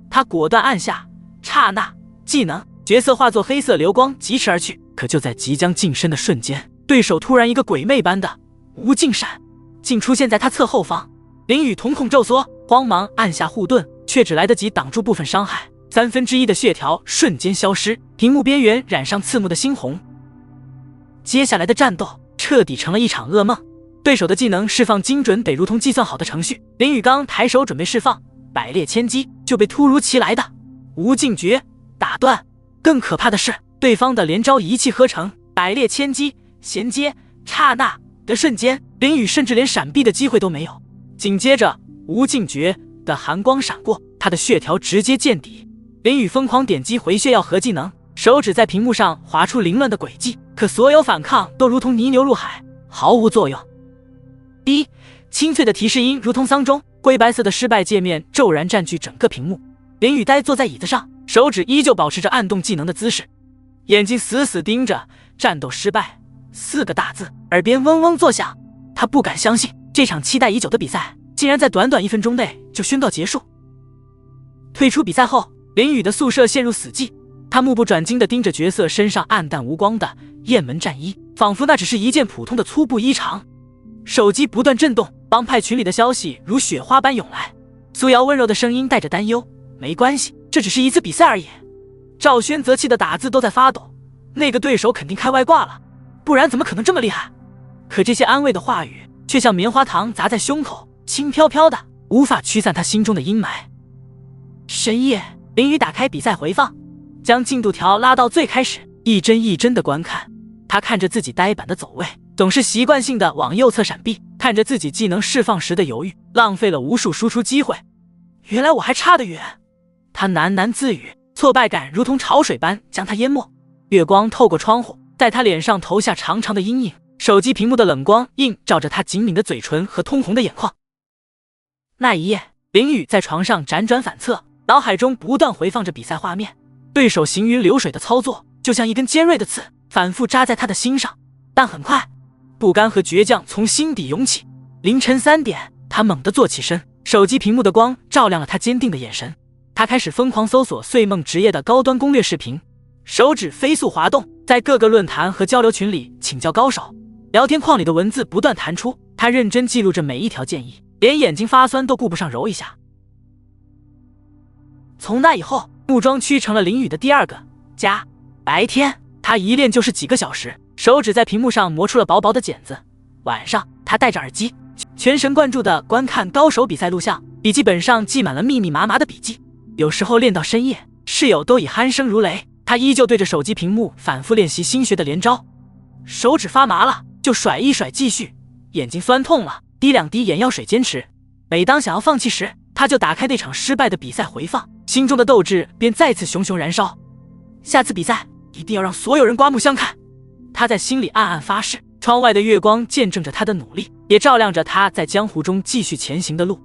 他果断按下刹那技能，角色化作黑色流光疾驰而去。可就在即将近身的瞬间，对手突然一个鬼魅般的无尽闪，竟出现在他侧后方。林雨瞳孔骤缩，慌忙按下护盾，却只来得及挡住部分伤害，1/3的血条瞬间消失，屏幕边缘染上刺目的猩红。接下来的战斗彻底成了一场噩梦。对手的技能释放精准得如同计算好的程序，林雨刚抬手准备释放百裂千击，就被突如其来的无尽诀打断。更可怕的是，对方的连招一气呵成，百裂千击衔接，刹那的瞬间，林雨甚至连闪避的机会都没有。紧接着无尽诀的寒光闪过，他的血条直接见底。林雨疯狂点击回血药和技能，手指在屏幕上划出凌乱的轨迹，可所有反抗都如同泥牛入海，毫无作用。清脆的提示音如同丧钟，灰白色的失败界面骤然占据整个屏幕。林雨呆坐在椅子上，手指依旧保持着按动技能的姿势，眼睛死死盯着战斗失败4个大字，耳边嗡嗡作响。他不敢相信，这场期待已久的比赛竟然在短短1分钟内就宣告结束。退出比赛后，林雨的宿舍陷入死寂，他目不转睛地盯着角色身上暗淡无光的雁门战衣，仿佛那只是一件普通的粗布衣裳。手机不断震动，帮派群里的消息如雪花般涌来。苏瑶温柔的声音带着担忧：没关系，这只是一次比赛而已。赵轩则气得打字都在发抖，那个对手肯定开外挂了，不然怎么可能这么厉害？可这些安慰的话语却像棉花糖砸在胸口，轻飘飘的，无法驱散他心中的阴霾。深夜，林雨打开比赛回放，将进度条拉到最开始，一帧一帧的观看。他看着自己呆板的走位，总是习惯性的往右侧闪避，看着自己技能释放时的犹豫，浪费了无数输出机会。原来我还差得远，他喃喃自语，挫败感如同潮水般将他淹没。月光透过窗户，在他脸上投下长长的阴影，手机屏幕的冷光映照着他紧抿的嘴唇和通红的眼眶。那一夜，林雨在床上辗转反侧，脑海中不断回放着比赛画面，对手行云流水的操作就像一根尖锐的刺，反复扎在他的心上。但很快，不甘和倔强从心底涌起。凌晨3点，他猛地坐起身，手机屏幕的光照亮了他坚定的眼神。他开始疯狂搜索碎梦职业的高端攻略视频，手指飞速滑动，在各个论坛和交流群里请教高手。聊天框里的文字不断弹出，他认真记录着每一条建议，连眼睛发酸都顾不上揉一下。从那以后，木桩区成了林雨的第二个家。白天他一练就是几个小时，手指在屏幕上磨出了薄薄的茧子。晚上他戴着耳机，全神贯注地观看高手比赛录像，笔记本上记满了密密麻麻的笔记。有时候练到深夜，室友都已鼾声如雷，他依旧对着手机屏幕反复练习新学的连招。手指发麻了就甩一甩继续，眼睛酸痛了滴2滴眼药水坚持。每当想要放弃时，他就打开那场失败的比赛回放，心中的斗志便再次熊熊燃烧。下次比赛一定要让所有人刮目相看。他在心里暗暗发誓。窗外的月光见证着他的努力，也照亮着他在江湖中继续前行的路。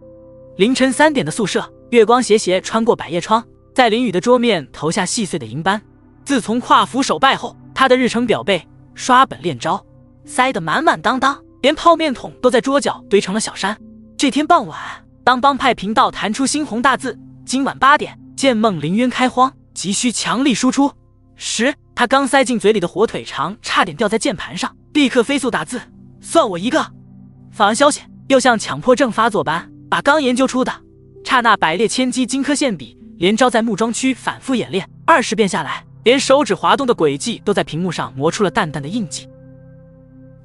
凌晨3点的宿舍，月光斜斜穿过百叶窗，在林宇的桌面投下细碎的银斑。自从跨服首败后，他的日程表被刷本练招塞得满满当当，连泡面桶都在桌角堆成了小山。这天傍晚，当帮派频道弹出猩红大字今晚8点剑梦临渊开荒，急需强力输出时，他刚塞进嘴里的火腿肠差点掉在键盘上，立刻飞速打字，算我一个。发完消息，又像强迫症发作般把刚研究出的刹那百裂千击荆轲线笔连招在木桩区反复演练20遍下来，连手指滑动的轨迹都在屏幕上磨出了淡淡的印记。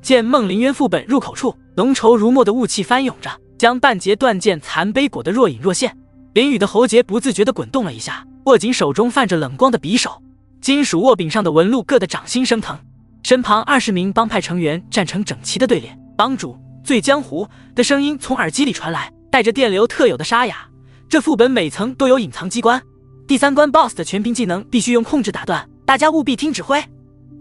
剑梦临渊副本入口处，浓稠如墨的雾气翻涌着，将半截断剑残碑裹得若隐若现。林宇的喉结不自觉地滚动了一下，握紧手中泛着冷光的匕首，金属握柄上的纹路硌得掌心生疼。身旁20名帮派成员站成整齐的队列，帮主醉江湖的声音从耳机里传来，带着电流特有的沙哑。这副本每层都有隐藏机关，第3关 BOSS 的全屏技能必须用控制打断，大家务必听指挥。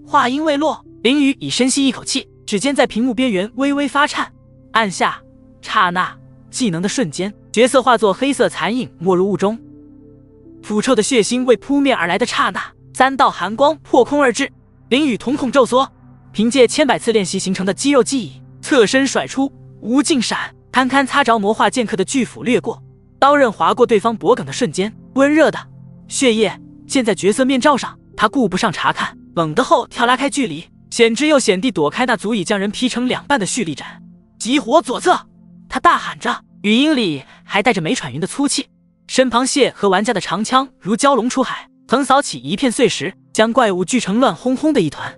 话音未落，林宇已深吸一口气，指尖在屏幕边缘微微发颤，按下刹那技能的瞬间，角色化作黑色残影没入雾中。腐臭的血腥味扑面而来的刹那，3道寒光破空而至，林宇瞳孔骤缩，凭借千百次练习形成的肌肉记忆，侧身甩出无尽闪，堪堪擦着魔化剑客的巨斧掠过，刀刃划过对方脖颈的瞬间，温热的血液溅在角色面罩上。他顾不上查看，猛地后跳拉开距离，险之又险地躲开那足以将人劈成2半的蓄力斩。急火左侧，他大喊着，语音里还带着没喘匀的粗气。身旁谢和玩家的长枪如蛟龙出海，横扫起一片碎石，将怪物锯成乱哄哄的一团。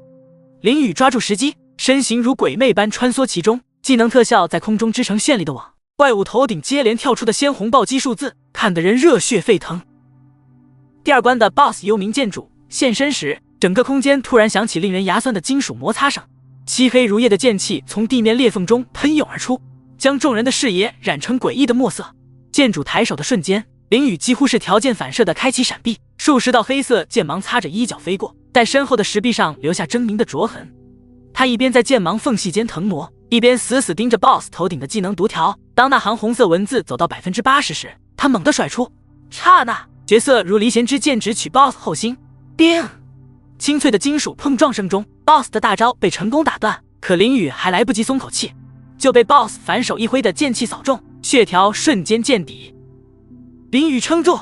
林宇抓住时机，身形如鬼魅般穿梭其中，技能特效在空中织成绚丽的网。怪物头顶接连跳出的鲜红暴击数字，看得人热血沸腾。第2关的 BOSS 幽冥剑主现身时，整个空间突然响起令人牙酸的金属摩擦声，漆黑如夜的剑气从地面裂缝中喷涌而出，将众人的视野染成诡异的墨色。剑主抬手的瞬间，林宇几乎是条件反射的开启闪避，数十道黑色剑芒擦着衣角飞过，在身后的石壁上留下狰狞的灼痕。他一边在剑芒缝隙间腾挪，一边死死盯着 BOSS 头顶的技能读条。当那行红色文字走到 80% 时，他猛地甩出，刹那角色如离弦之箭直取 BOSS 后心，叮！清脆的金属碰撞声中 ，BOSS 的大招被成功打断。可林宇还来不及松口气，就被 BOSS 反手一挥的剑气扫中，血条瞬间见底。林宇撑住！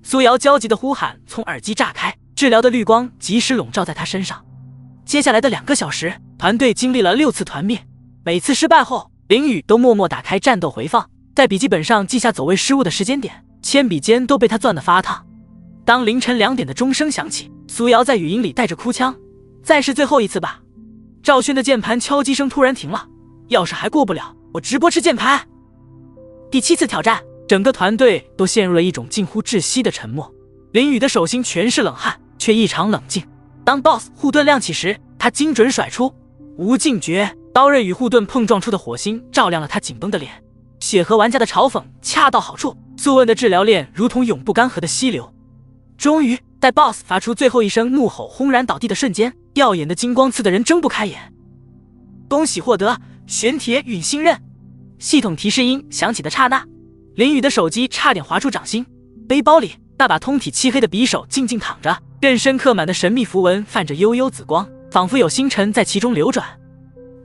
苏瑶焦急的呼喊从耳机炸开，治疗的绿光及时笼罩在他身上。接下来的2个小时，团队经历了6次团灭，每次失败后，林宇都默默打开战斗回放，在笔记本上记下走位失误的时间点，铅笔尖都被他攥得发烫。当凌晨2点的钟声响起，苏瑶在语音里带着哭腔：“再试最后一次吧。”赵轩的键盘敲击声突然停了，要是还过不了，我直播吃键盘。第7次挑战，整个团队都陷入了一种近乎窒息的沉默。林宇的手心全是冷汗，却异常冷静。当 BOSS 护盾亮起时，他精准甩出无尽诀，刀刃与护盾碰撞出的火星照亮了他紧绷的脸。血和玩家的嘲讽恰到好处，素问的治疗链如同永不干涸的溪流。终于在 BOSS 发出最后一声怒吼轰然倒地的瞬间，耀眼的金光刺得人睁不开眼。恭喜获得玄铁陨星刃！系统提示音响起的刹那，林宇的手机差点划出掌心。背包里那把通体漆黑的匕首静静躺着，刃身刻满的神秘符文泛着幽幽紫光，仿佛有星辰在其中流转。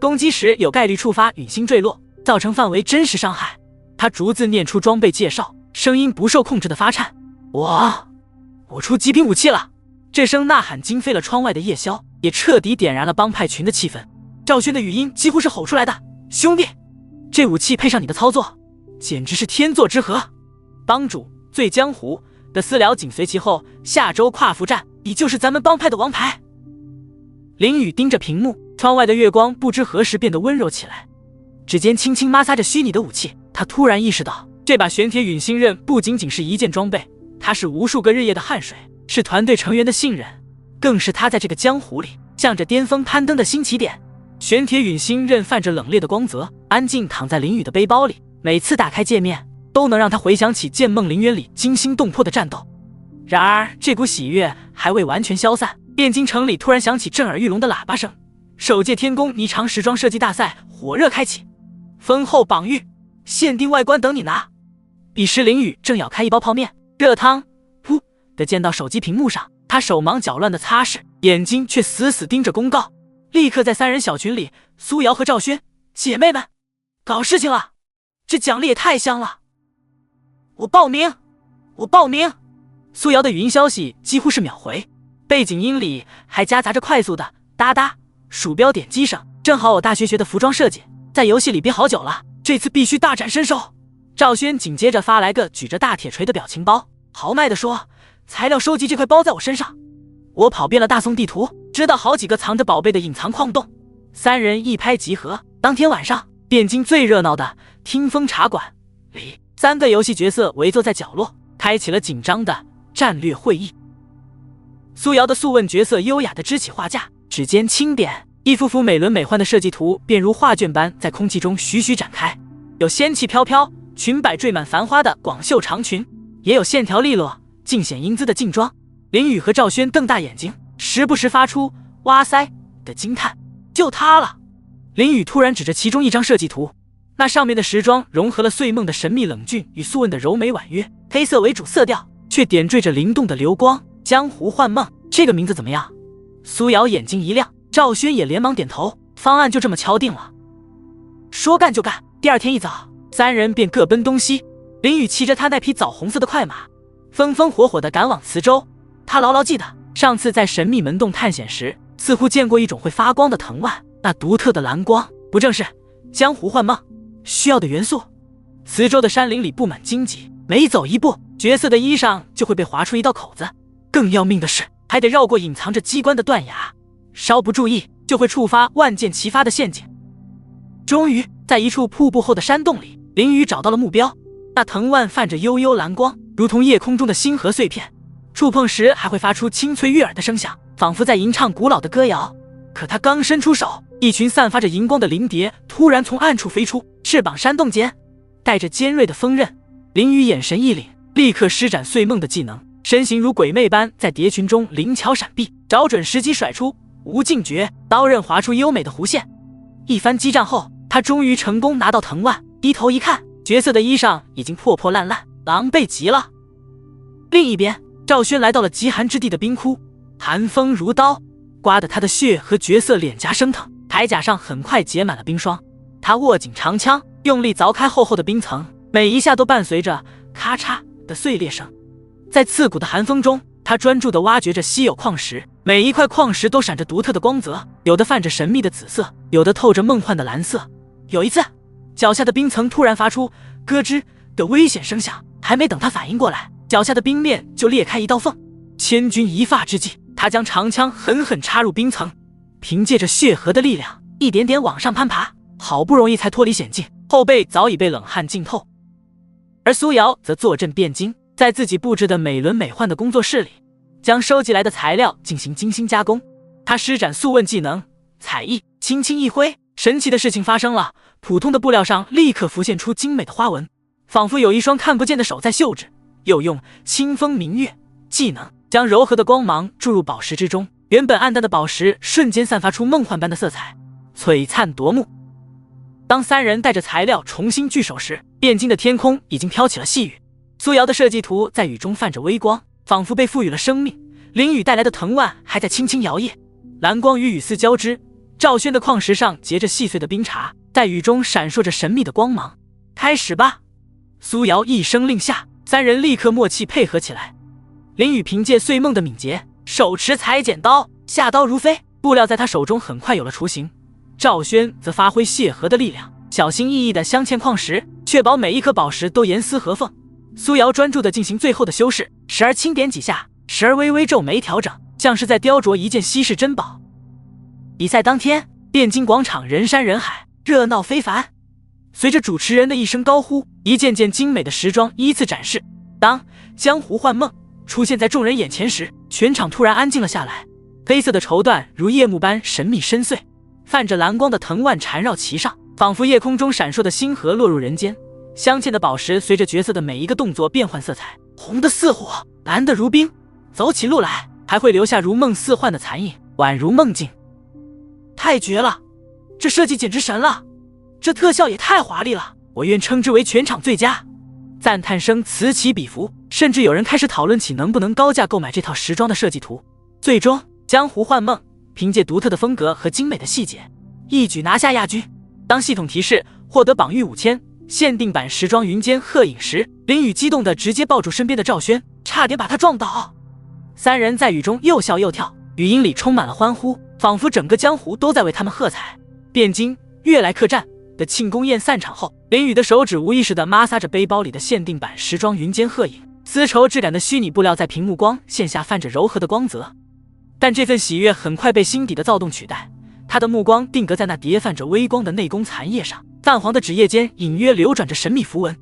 攻击时有概率触发陨星坠落，造成范围真实伤害。他逐字念出装备介绍，声音不受控制的发颤：“我出极品武器了！”这声呐喊惊飞了窗外的夜宵，也彻底点燃了帮派群的气氛。赵轩的语音几乎是吼出来的：“兄弟，这武器配上你的操作，简直是天作之合！”帮主醉江湖的私聊紧随其后，下周跨服战，你就是咱们帮派的王牌。林宇盯着屏幕，窗外的月光不知何时变得温柔起来，指尖轻轻摩擦着虚拟的武器。他突然意识到，这把玄铁陨星刃不仅仅是一件装备，它是无数个日夜的汗水，是团队成员的信任，更是他在这个江湖里向着巅峰攀登的新起点。玄铁陨星刃泛着冷冽的光泽，安静躺在林宇的背包里，每次打开界面都能让他回想起剑梦陵渊里惊心动魄的战斗。然而这股喜悦还未完全消散，汴京城里突然响起震耳欲聋的喇叭声，首届天宫霓裳时装设计大赛火热开启，封后榜玉，限定外观等你拿。彼时林雨正咬开一包泡面，热汤噗的溅到手机屏幕上，他手忙脚乱的擦拭，眼睛却死死盯着公告，立刻在三人小群里，苏瑶和赵轩，姐妹们，搞事情了，这奖励也太香了，我报名，我报名。苏瑶的语音消息几乎是秒回，背景音里还夹杂着快速的哒哒鼠标点击声，正好我大学学的服装设计，在游戏里憋好久了，这次必须大展身手。赵轩紧接着发来个举着大铁锤的表情包，豪迈地说，材料收集这块包在我身上。我跑遍了大宋地图，知道好几个藏着宝贝的隐藏矿洞。三人一拍即合，当天晚上汴京最热闹的听风茶馆里，3个游戏角色围坐在角落，开启了紧张的战略会议。苏瑶的速问角色优雅地支起画架，指尖轻点，一幅幅美轮美奂的设计图便如画卷般在空气中徐徐展开，有仙气飘飘、裙摆缀满繁花的广袖长裙，也有线条利落、尽显英姿的劲装。林雨和赵轩瞪大眼睛，时不时发出哇塞的惊叹。就它了！林雨突然指着其中一张设计图，那上面的时装融合了岁梦的神秘冷峻与素问的柔美婉约，黑色为主色调，却点缀着灵动的流光。江湖幻梦这个名字怎么样？苏瑶眼睛一亮，赵轩也连忙点头，方案就这么敲定了。说干就干，第二天一早，三人便各奔东西。林雨骑着他那匹枣红色的快马，风风火火地赶往磁州。他牢牢记得上次在神秘门洞探险时，似乎见过一种会发光的藤蔓，那独特的蓝光，不正是江湖幻梦需要的元素？磁州的山林里布满荆棘，每走一步，角色的衣裳就会被划出一道口子。更要命的是，还得绕过隐藏着机关的断崖，稍不注意就会触发万箭齐发的陷阱。终于，在一处瀑布后的山洞里，林雨找到了目标。那藤蔓泛着幽幽蓝光，如同夜空中的星河碎片，触碰时还会发出清脆悦耳的声响，仿佛在吟唱古老的歌谣。可他刚伸出手，一群散发着荧光的灵蝶突然从暗处飞出，翅膀扇动间带着尖锐的锋刃。林雨眼神一凛，立刻施展碎梦的技能，身形如鬼魅般在蝶群中灵巧闪避，找准时机甩出无尽诀，刀刃划出优美的弧线。一番激战后，他终于成功拿到藤蔓，低头一看，角色的衣裳已经破破烂烂，狼狈极了。另一边，赵轩来到了极寒之地的冰窟，寒风如刀，刮得他的血和角色脸颊生疼，铠甲上很快结满了冰霜。他握紧长枪，用力凿开厚厚的冰层，每一下都伴随着咔嚓的碎裂声。在刺骨的寒风中，他专注地挖掘着稀有矿石，每一块矿石都闪着独特的光泽，有的泛着神秘的紫色，有的透着梦幻的蓝色。有一次，脚下的冰层突然发出咯吱的危险声响，还没等他反应过来，脚下的冰面就裂开一道缝。千钧一发之际，他将长枪狠狠插入冰层，凭借着血河的力量，一点点往上攀爬，好不容易才脱离险境，后背早已被冷汗浸透。而苏瑶则坐镇汴京，在自己布置的美轮美奂的工作室里，将收集来的材料进行精心加工。他施展速问技能彩艺，轻轻一挥，神奇的事情发生了，普通的布料上立刻浮现出精美的花纹，仿佛有一双看不见的手在绣制。又用清风明月技能将柔和的光芒注入宝石之中，原本暗淡的宝石瞬间散发出梦幻般的色彩，璀璨夺目。当三人带着材料重新聚首时，汴京的天空已经飘起了细雨，苏瑶的设计图在雨中泛着微光，仿佛被赋予了生命。林雨带来的藤蔓还在轻轻摇曳，蓝光与雨丝交织。赵轩的矿石上结着细碎的冰碴，在雨中闪烁着神秘的光芒。开始吧！苏瑶一声令下，三人立刻默契配合起来。林雨凭借碎梦的敏捷，手持裁剪刀，下刀如飞，布料在他手中很快有了雏形。赵轩则发挥血河的力量，小心翼翼地镶嵌矿石，确保每一颗宝石都严丝合缝。苏瑶专注地进行最后的修饰，时而轻点几下，时而微微皱眉调整，像是在雕琢一件稀世珍宝。比赛当天，汴京广场人山人海，热闹非凡。随着主持人的一声高呼，一件件精美的时装依次展示。当江湖幻梦出现在众人眼前时，全场突然安静了下来。黑色的绸缎如夜幕般神秘深邃，泛着蓝光的藤蔓缠绕其上，仿佛夜空中闪烁的星河落入人间。镶嵌的宝石随着角色的每一个动作变换色彩，红的似火，蓝的如冰，走起路来还会留下如梦似幻的残影，宛如梦境。太绝了，这设计简直神了，这特效也太华丽了，我愿称之为全场最佳。赞叹声此起彼伏，甚至有人开始讨论起能不能高价购买这套时装的设计图。最终，江湖幻梦凭借独特的风格和精美的细节，一举拿下亚军。当系统提示获得榜玉5000限定版时装云间鹤影时，林雨激动地直接抱住身边的赵轩，差点把他撞倒。三人在雨中又笑又跳，语音里充满了欢呼，仿佛整个江湖都在为他们喝彩。汴京悦来客栈的庆功宴散场后，林雨的手指无意识地摩挲着背包里的限定版时装云间鹤影，丝绸质感的虚拟布料在屏幕光线下泛着柔和的光泽。但这份喜悦很快被心底的躁动取代，他的目光定格在那叠泛着微光的内功残页上，泛黄的纸页间隐约流转着神秘符文。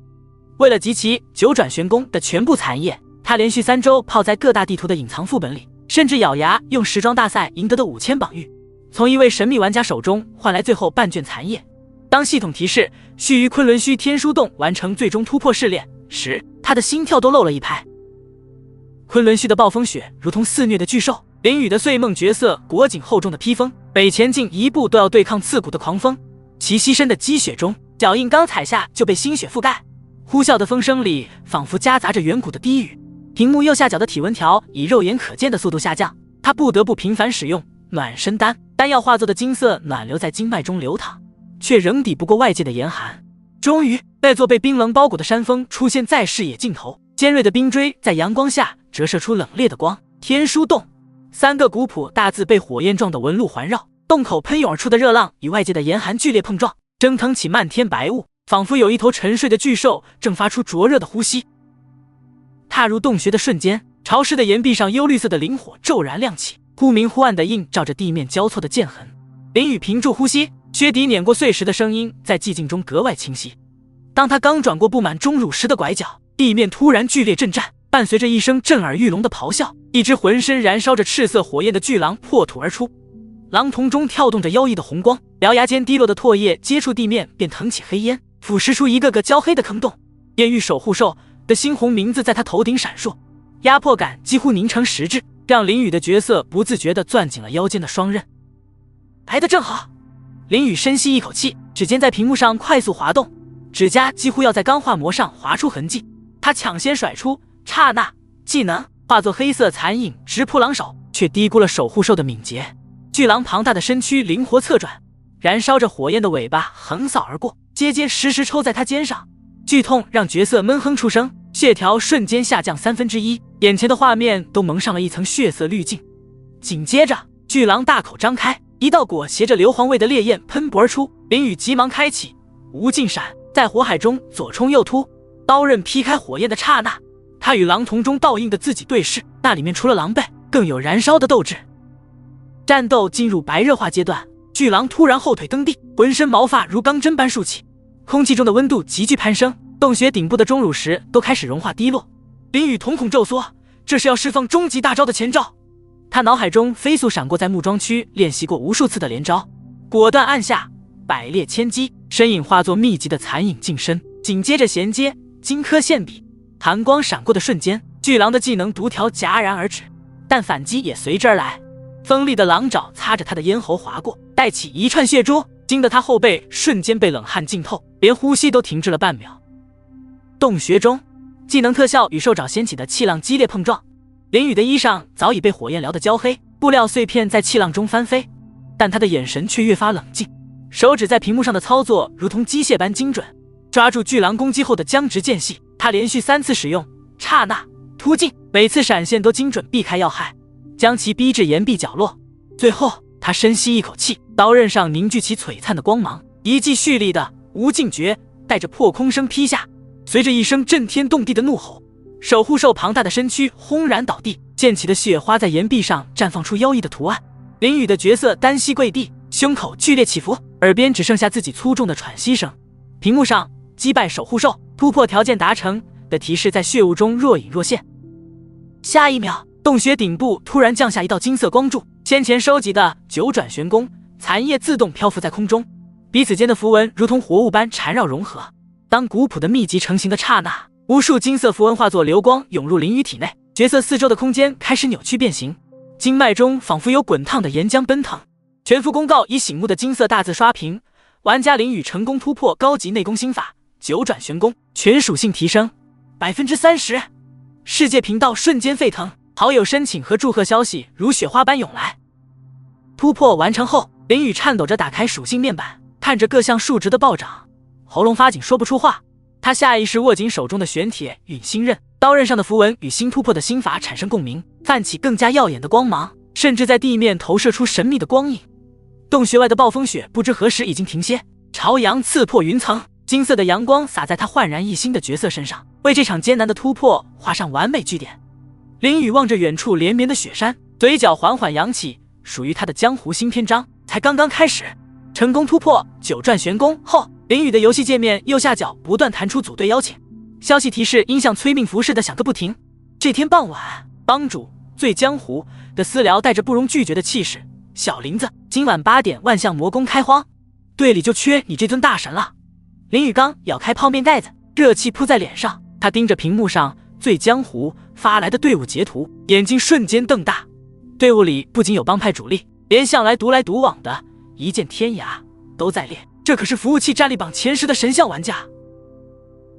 为了集齐九转玄功的全部残页，他连续3周泡在各大地图的隐藏副本里，甚至咬牙用时装大赛赢得的5000榜玉，从一位神秘玩家手中换来最后半卷残页。当系统提示须于昆仑虚天书洞完成最终突破试炼时，他的心跳都漏了一拍。昆仑虚的暴风雪如同肆虐的巨兽，林雨的碎梦角色裹紧厚重的披风，每前进一步都要对抗刺骨的狂风。其栖身的积雪中，脚印刚踩下就被新雪覆盖，呼啸的风声里仿佛夹杂着远古的低语。屏幕右下角的体温条以肉眼可见的速度下降，他不得不频繁使用暖身丹，丹药化作的金色暖流在经脉中流淌，却仍抵不过外界的严寒。终于，那座被冰冷包裹的山峰出现在视野尽头，尖锐的冰锥在阳光下折射出冷冽的光。天书洞，3个古朴大字被火焰状的纹路环绕，洞口喷涌而出的热浪与外界的严寒剧烈碰撞，蒸腾起漫天白雾，仿佛有一头沉睡的巨兽正发出灼热的呼吸。踏入洞穴的瞬间，潮湿的岩壁上幽绿色的灵火骤然亮起，忽明忽暗的映照着地面交错的剑痕。林雨屏住呼吸，薛迪碾过碎石的声音在寂静中格外清晰。当他刚转过布满钟乳石的拐角，地面突然剧烈震颤，伴随着一声震耳欲聋的咆哮，一只浑身燃烧着赤色火焰的巨狼破土而出。狼瞳中跳动着妖异的红光，獠牙间滴落的唾液接触地面便腾起黑烟，腐蚀出一个个焦黑的坑洞。炼狱守护兽的猩红名字在他头顶闪烁，压迫感几乎凝成实质，让林雨的角色不自觉地攥紧了腰间的双刃。来得正好，林雨深吸一口气，指尖在屏幕上快速滑动，指甲几乎要在钢化膜上划出痕迹。他抢先甩出刹那技能，化作黑色残影直扑狼手，却低估了守护兽的敏捷。巨狼庞大的身躯灵活侧转，燃烧着火焰的尾巴横扫而过，结结实实抽在他肩上。剧痛让角色闷哼出声，血条瞬间下降1/3，眼前的画面都蒙上了一层血色滤镜。紧接着，巨狼大口张开，一道裹挟着硫磺味的烈焰喷薄而出。林雨急忙开启无尽闪，在火海中左冲右突，刀刃劈开火焰的刹那，他与狼瞳中倒映的自己对视，那里面除了狼狈，更有燃烧的斗志。战斗进入白热化阶段，巨狼突然后腿蹬地，浑身毛发如钢针般竖起，空气中的温度急剧攀升，洞穴顶部的钟乳石都开始融化滴落。林雨瞳孔骤缩，这是要释放终极大招的前兆。他脑海中飞速闪过在木桩区练习过无数次的连招，果断按下百裂千击，身影化作密集的残影近身，紧接着衔接荆轲献笔。寒光闪过的瞬间，巨狼的技能独条戛然而止，但反击也随之而来。锋利的狼爪擦着他的咽喉划过，带起一串血珠，惊得他后背瞬间被冷汗浸透，连呼吸都停滞了半秒。洞穴中，技能特效与兽爪掀起的气浪激烈碰撞，林雨的衣裳早已被火焰燎得焦黑，布料碎片在气浪中翻飞，但他的眼神却越发冷静，手指在屏幕上的操作如同机械般精准。抓住巨狼攻击后的僵直间隙，他连续3次使用刹那突进，每次闪现都精准避开要害，将其逼至岩壁角落。最后，他深吸一口气，刀刃上凝聚起璀璨的光芒，一记蓄力的无尽诀带着破空声劈下。随着一声震天动地的怒吼，守护兽庞大的身躯轰然倒地，溅起的血花在岩壁上绽放出妖异的图案。林雨的角色单膝跪地，胸口剧烈起伏，耳边只剩下自己粗重的喘息声。屏幕上击败守护兽，突破条件达成的提示在血雾中若隐若现。下一秒，洞穴顶部突然降下一道金色光柱，先前收集的九转玄功残叶自动漂浮在空中，彼此间的符文如同活物般缠绕融合。当古朴的秘籍成型的刹那，无数金色符文化作流光涌入林雨体内，角色四周的空间开始扭曲变形，经脉中仿佛有滚烫的岩浆奔腾。全副公告以醒目的金色大字刷屏，玩家林雨成功突破高级内功心法九转玄功，全属性提升 30%。 世界频道瞬间沸腾，好友申请和祝贺消息如雪花般涌来。突破完成后，林雨颤抖着打开属性面板，看着各项数值的暴涨，喉咙发紧说不出话。他下意识握紧手中的玄铁陨星刃，刀刃上的符文与新突破的心法产生共鸣，泛起更加耀眼的光芒，甚至在地面投射出神秘的光影。洞穴外的暴风雪不知何时已经停歇，朝阳刺破云层，金色的阳光洒在他焕然一新的角色身上，为这场艰难的突破画上完美句点。林雨望着远处连绵的雪山，嘴角缓缓扬起，属于他的江湖新篇章才刚刚开始。成功突破九转玄功后，林雨的游戏界面右下角不断弹出组队邀请，消息提示音像催命符似的响个不停。这天傍晚，帮主醉江湖的私聊带着不容拒绝的气势：小林子，今晚8点万象魔宫开荒，队里就缺你这尊大神了。林雨刚咬开泡面盖子，热气扑在脸上，他盯着屏幕上醉江湖发来的队伍截图，眼睛瞬间瞪大。队伍里不仅有帮派主力，连向来独来独往的一剑天涯都在练，这可是服务器战力榜前10的神像玩家。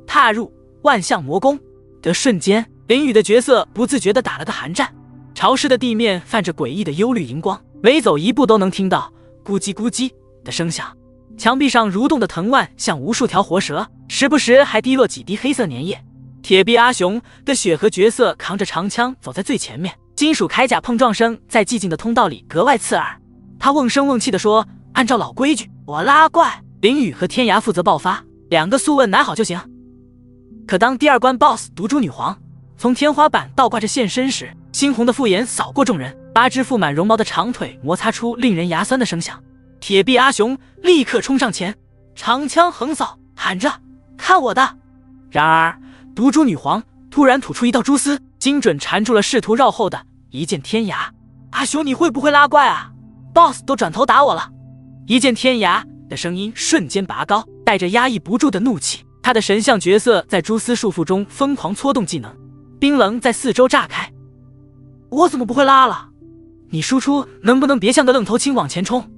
踏入万象魔宫的瞬间，林雨的角色不自觉地打了个寒战。潮湿的地面泛着诡异的幽绿荧光，每走一步都能听到咕叽咕叽的声响。墙壁上蠕动的藤蔓像无数条活蛇，时不时还滴落几滴黑色粘液。铁臂阿雄的雪河角色扛着长枪走在最前面，金属铠甲碰撞声在寂静的通道里格外刺耳。他瓮声瓮气地说：按照老规矩，我拉怪，林雨和天涯负责爆发，2个速问拿好就行。可当第2关 BOSS 毒株女皇从天花板倒挂着现身时，猩红的复眼扫过众人，8只覆满绒毛的长腿摩擦出令人牙酸的声响。铁臂阿雄立刻冲上前，长枪横扫，喊着看我的。然而毒株女皇突然吐出一道蛛丝，精准缠住了试图绕后的一剑天涯。阿雄，你会不会拉怪啊？ BOSS 都转头打我了。一剑天涯的声音瞬间拔高，带着压抑不住的怒气。他的神像角色在蛛丝束缚中疯狂搓动技能，冰冷在四周炸开。我怎么不会拉了？你输出能不能别像个愣头青往前冲？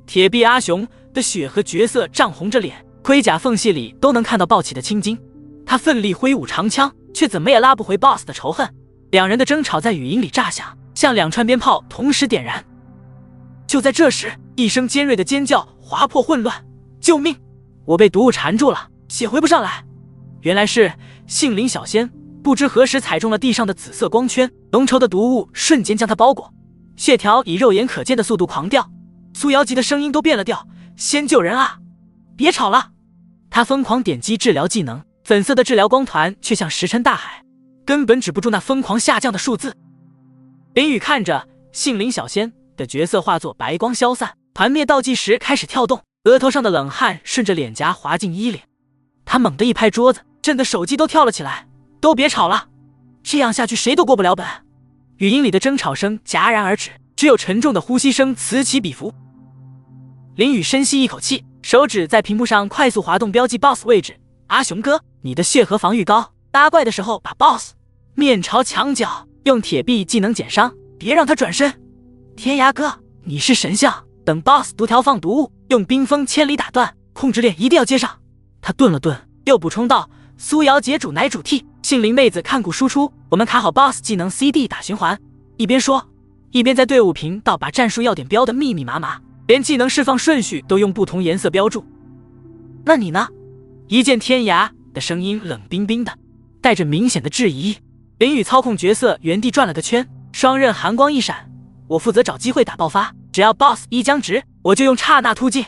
铁臂阿雄的血和角色涨红着脸，盔甲缝隙里都能看到爆起的青筋。他奋力挥舞长枪，却怎么也拉不回 BOSS 的仇恨。两人的争吵在语音里炸响，像2串鞭炮同时点燃。就在这时，一声尖锐的尖叫划破混乱：救命！我被毒物缠住了，血回不上来。原来是杏林小仙不知何时踩中了地上的紫色光圈，浓稠的毒物瞬间将他包裹，血条以肉眼可见的速度狂掉。苏瑶吉的声音都变了调：先救人啊，别吵了。他疯狂点击治疗技能，粉色的治疗光团却像石沉大海，根本止不住那疯狂下降的数字。林雨看着杏林小仙的角色化作白光消散，团灭倒计时开始跳动，额头上的冷汗顺着脸颊滑进衣领。他猛地一拍桌子，震得手机都跳了起来：都别吵了，这样下去谁都过不了本。语音里的争吵声戛然而止，只有沉重的呼吸声此起彼伏。林雨深吸一口气，手指在屏幕上快速滑动，标记 BOSS 位置。阿雄哥，你的血和防御高，拉怪的时候把 BOSS 面朝墙角，用铁臂技能减伤，别让他转身。天涯哥，你是神像，等 BOSS 毒条放毒物，用冰封千里打断，控制链一定要接上。他顿了顿，又补充道：苏瑶解主奶主 T， 杏林妹子看顾输出，我们卡好 BOSS 技能 CD 打循环。一边说，一边在队伍频道把战术要点标得密密麻麻，连技能释放顺序都用不同颜色标注。那你呢？一剑天涯的声音冷冰冰的，带着明显的质疑。林雨操控角色原地转了个圈，双刃寒光一闪：我负责找机会打爆发，只要 BOSS 一僵直，我就用刹那突击，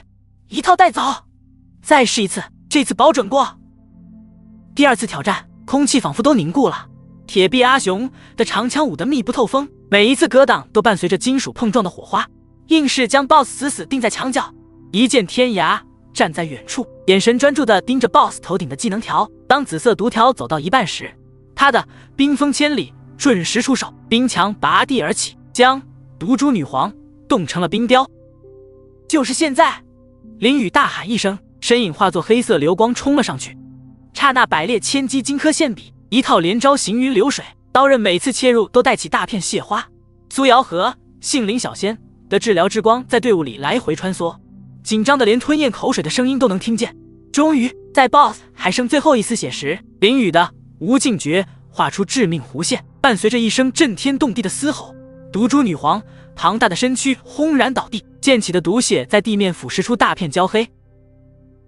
一套带走。再试一次，这次保准过。第2次挑战，空气仿佛都凝固了。铁臂阿雄的长枪舞得密不透风，每一次格挡都伴随着金属碰撞的火花，硬是将 BOSS 死死钉在墙角。一剑天涯站在远处，眼神专注地盯着 BOSS 头顶的技能条。当紫色毒条走到一半时，他的冰封千里准时出手，冰墙拔地而起，将毒株女皇冻成了冰雕。就是现在！林雨大喊一声，身影化作黑色流光冲了上去。刹那百裂千击，荆轲现笔，一套连招行云流水，刀刃每次切入都带起大片血花。苏瑶和杏林小仙的治疗之光在队伍里来回穿梭，紧张的连吞咽口水的声音都能听见。终于在 BOSS 还剩最后一丝血时，林雨的无尽诀画出致命弧线，伴随着一声震天动地的嘶吼，毒蛛女皇庞大的身躯轰然倒地，溅起的毒血在地面腐蚀出大片焦黑。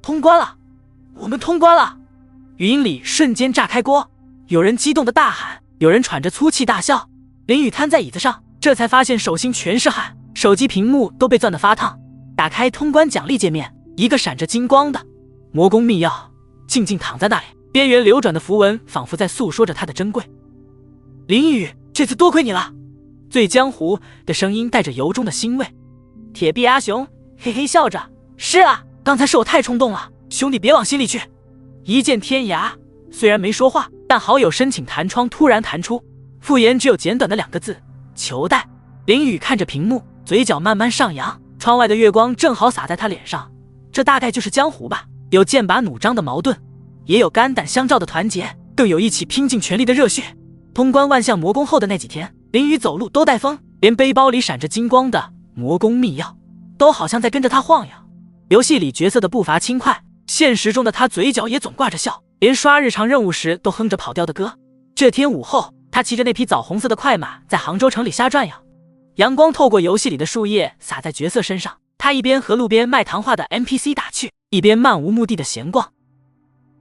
通关了，我们通关了！语音里瞬间炸开锅，有人激动的大喊，有人喘着粗气大笑。林雨瘫在椅子上，这才发现手心全是汗，手机屏幕都被攥得发烫。打开通关奖励界面，一个闪着金光的魔宫秘钥静静躺在那里，边缘流转的符文仿佛在诉说着它的珍贵。林雨，这次多亏你了。醉江湖的声音带着由衷的欣慰。铁臂阿雄嘿嘿笑着，是啊，刚才是我太冲动了，兄弟别往心里去。一剑天涯虽然没说话，但好友申请弹窗突然弹出，复言只有简短的2个字：求带。林雨看着屏幕，嘴角慢慢上扬，窗外的月光正好洒在他脸上。这大概就是江湖吧，有剑拔弩张的矛盾，也有肝胆相照的团结，更有一起拼尽全力的热血。通关万象魔宫后的那几天，林雨走路都带风，连背包里闪着金光的魔宫秘钥都好像在跟着他晃悠。游戏里角色的步伐轻快，现实中的他嘴角也总挂着笑，连刷日常任务时都哼着跑调的歌。这天午后，他骑着那匹枣红色的快马在杭州城里瞎转悠，阳光透过游戏里的树叶洒在角色身上，他一边和路边卖糖画的 NPC 打趣，一边漫无目的的闲逛。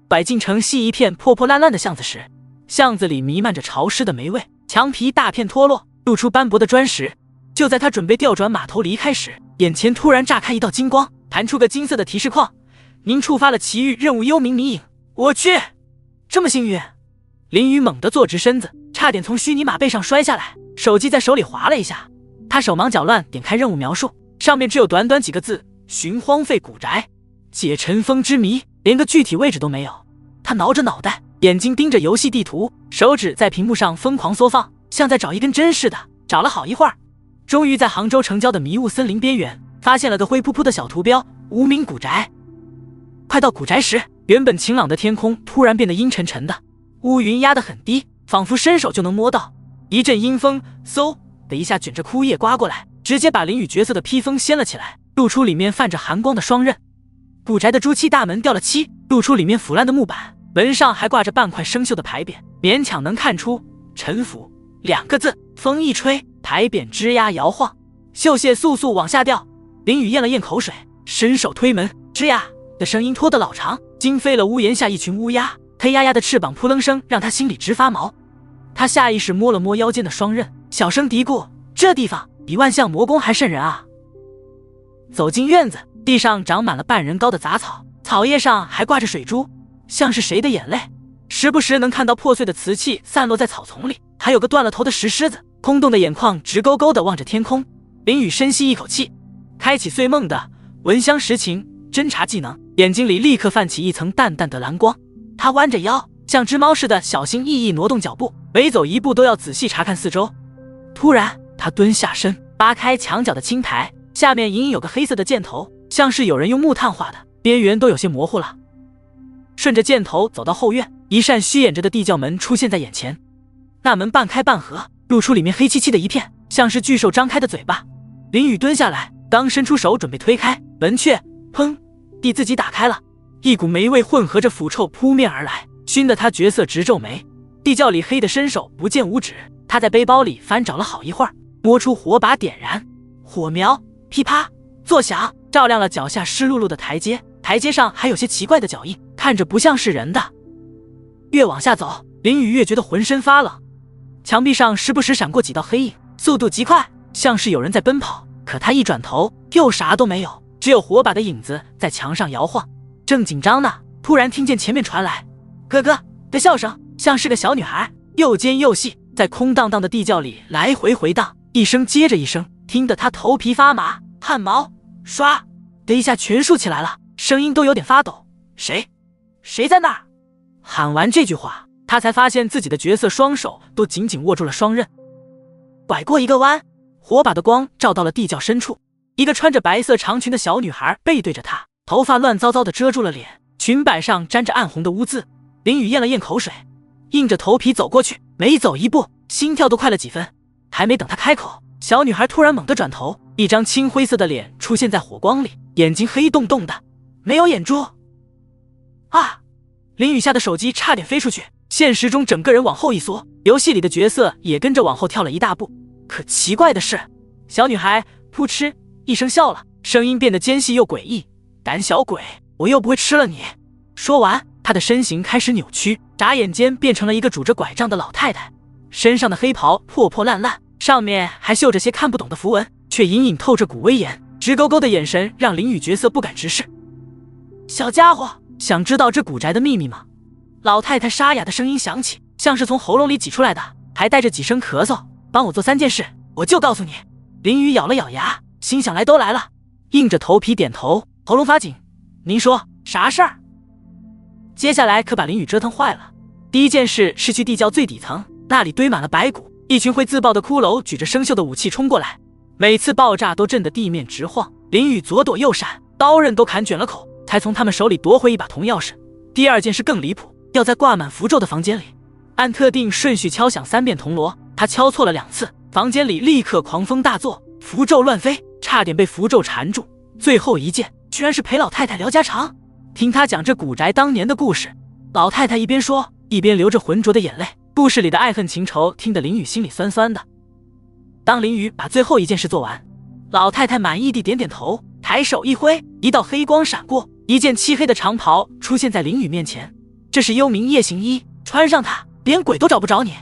拐进城西一片破破烂烂的巷子时，巷子里弥漫着潮湿的霉味，墙皮大片脱落，露出斑驳的砖石。就在他准备调转马头离开时，眼前突然炸开一道金光，弹出个金色的提示框：您触发了奇遇任务幽冥迷影。我去，这么幸运！林雨猛地坐直身子，差点从虚拟马背上摔下来，手机在手里滑了一下。他手忙脚乱点开任务描述，上面只有短短几个字：寻荒废古宅，解尘封之谜，连个具体位置都没有。他挠着脑袋，眼睛盯着游戏地图，手指在屏幕上疯狂缩放，像在找一根针似的，找了好一会儿。终于在杭州城郊的迷雾森林边缘发现了个灰扑扑的小图标：无名古宅。快到古宅时，原本晴朗的天空突然变得阴沉沉的，乌云压得很低，仿佛伸手就能摸到。一阵阴风嗖的一下卷着枯叶刮过来，直接把林雨角色的披风掀了起来，露出里面泛着寒光的双刃。古宅的朱漆大门掉了漆，露出里面腐烂的木板，门上还挂着半块生锈的牌匾，勉强能看出陈腐2个字。风一吹，牌匾吱呀摇晃，锈屑簌簌往下掉。林雨咽了咽口水，伸手推门，吱呀的声音拖得老长，惊飞了屋檐下一群乌鸦，黑压压的翅膀扑棱声让他心里直发毛。他下意识摸了摸腰间的双刃，小声嘀咕：这地方比万象魔宫还瘆人啊。走进院子，地上长满了半人高的杂草，草叶上还挂着水珠，像是谁的眼泪。时不时能看到破碎的瓷器散落在草丛里，还有个断了头的石狮子，空洞的眼眶直勾勾地望着天空。林雨深吸一口气，开启碎梦的闻香识情侦察技能，眼睛里立刻泛起一层淡淡的蓝光。他弯着腰，像只猫似的小心翼翼挪动脚步，每走一步都要仔细查看四周。突然他蹲下身，扒开墙角的青苔，下面隐隐有个黑色的箭头，像是有人用木炭画的，边缘都有些模糊了。顺着箭头走到后院，一扇虚掩着的地窖门出现在眼前，那门半开半合，露出里面黑漆漆的一片，像是巨兽张开的嘴巴。林雨蹲下来，刚伸出手准备推开，门却砰地自己打开了，一股霉味混合着腐臭扑面而来，熏得他绝色直皱眉。地窖里黑的伸手不见五指，他在背包里翻找了好一会儿，摸出火把点燃，火苗噼啪作响，照亮了脚下湿漉漉的台阶，台阶上还有些奇怪的脚印，看着不像是人的。越往下走，林雨越觉得浑身发冷，墙壁上时不时闪过几道黑影，速度极快，像是有人在奔跑。可他一转头，又啥都没有，只有火把的影子在墙上摇晃。正紧张呢，突然听见前面传来哥哥的笑声，像是个小女孩，又尖又细，在空荡荡的地窖里来回回荡，一声接着一声，听得他头皮发麻，汗毛唰的一下全竖起来了，声音都有点发抖。谁在那儿？喊完这句话，他才发现自己的角色双手都紧紧握住了双刃。拐过一个弯，火把的光照到了地窖深处，一个穿着白色长裙的小女孩背对着他，头发乱糟糟的遮住了脸，裙摆上沾着暗红的污渍。林雨咽了咽口水，硬着头皮走过去，每走一步心跳都快了几分。还没等他开口，小女孩突然猛地转头，一张青灰色的脸出现在火光里，眼睛黑洞洞的，没有眼珠。啊！林雨吓得手机差点飞出去，现实中整个人往后一缩，游戏里的角色也跟着往后跳了一大步。可奇怪的是，小女孩扑哧一声笑了，声音变得尖细又诡异：“胆小鬼，我又不会吃了你。”说完，她的身形开始扭曲，眨眼间变成了一个拄着拐杖的老太太，身上的黑袍破破烂烂，上面还绣着些看不懂的符文，却隐隐透着股威严，直勾勾的眼神让林雨角色不敢直视。小家伙，想知道这古宅的秘密吗？老太太沙哑的声音响起，像是从喉咙里挤出来的，还带着几声咳嗽。帮我做3件事，我就告诉你。林雨咬了咬牙，心想来都来了，硬着头皮点头，喉咙发紧。您说啥事儿？接下来可把林雨折腾坏了。第一件事是去地窖最底层，那里堆满了白骨，一群会自爆的骷髅举着生锈的武器冲过来，每次爆炸都震得地面直晃。林雨左躲右闪，刀刃都砍卷了口，才从他们手里夺回一把铜钥匙。第二件事更离谱，要在挂满符咒的房间里，按特定顺序敲响3遍铜锣。他敲错了2次，房间里立刻狂风大作，符咒乱飞，差点被符咒缠住。最后一件居然是陪老太太聊家常，听他讲这古宅当年的故事。老太太一边说，一边流着浑浊的眼泪，故事里的爱恨情仇听得林雨心里酸酸的。当林雨把最后一件事做完，老太太满意地点点头，抬手一挥，一道黑光闪过，一件漆黑的长袍出现在林雨面前。这是幽冥夜行衣，穿上它，连鬼都找不着你。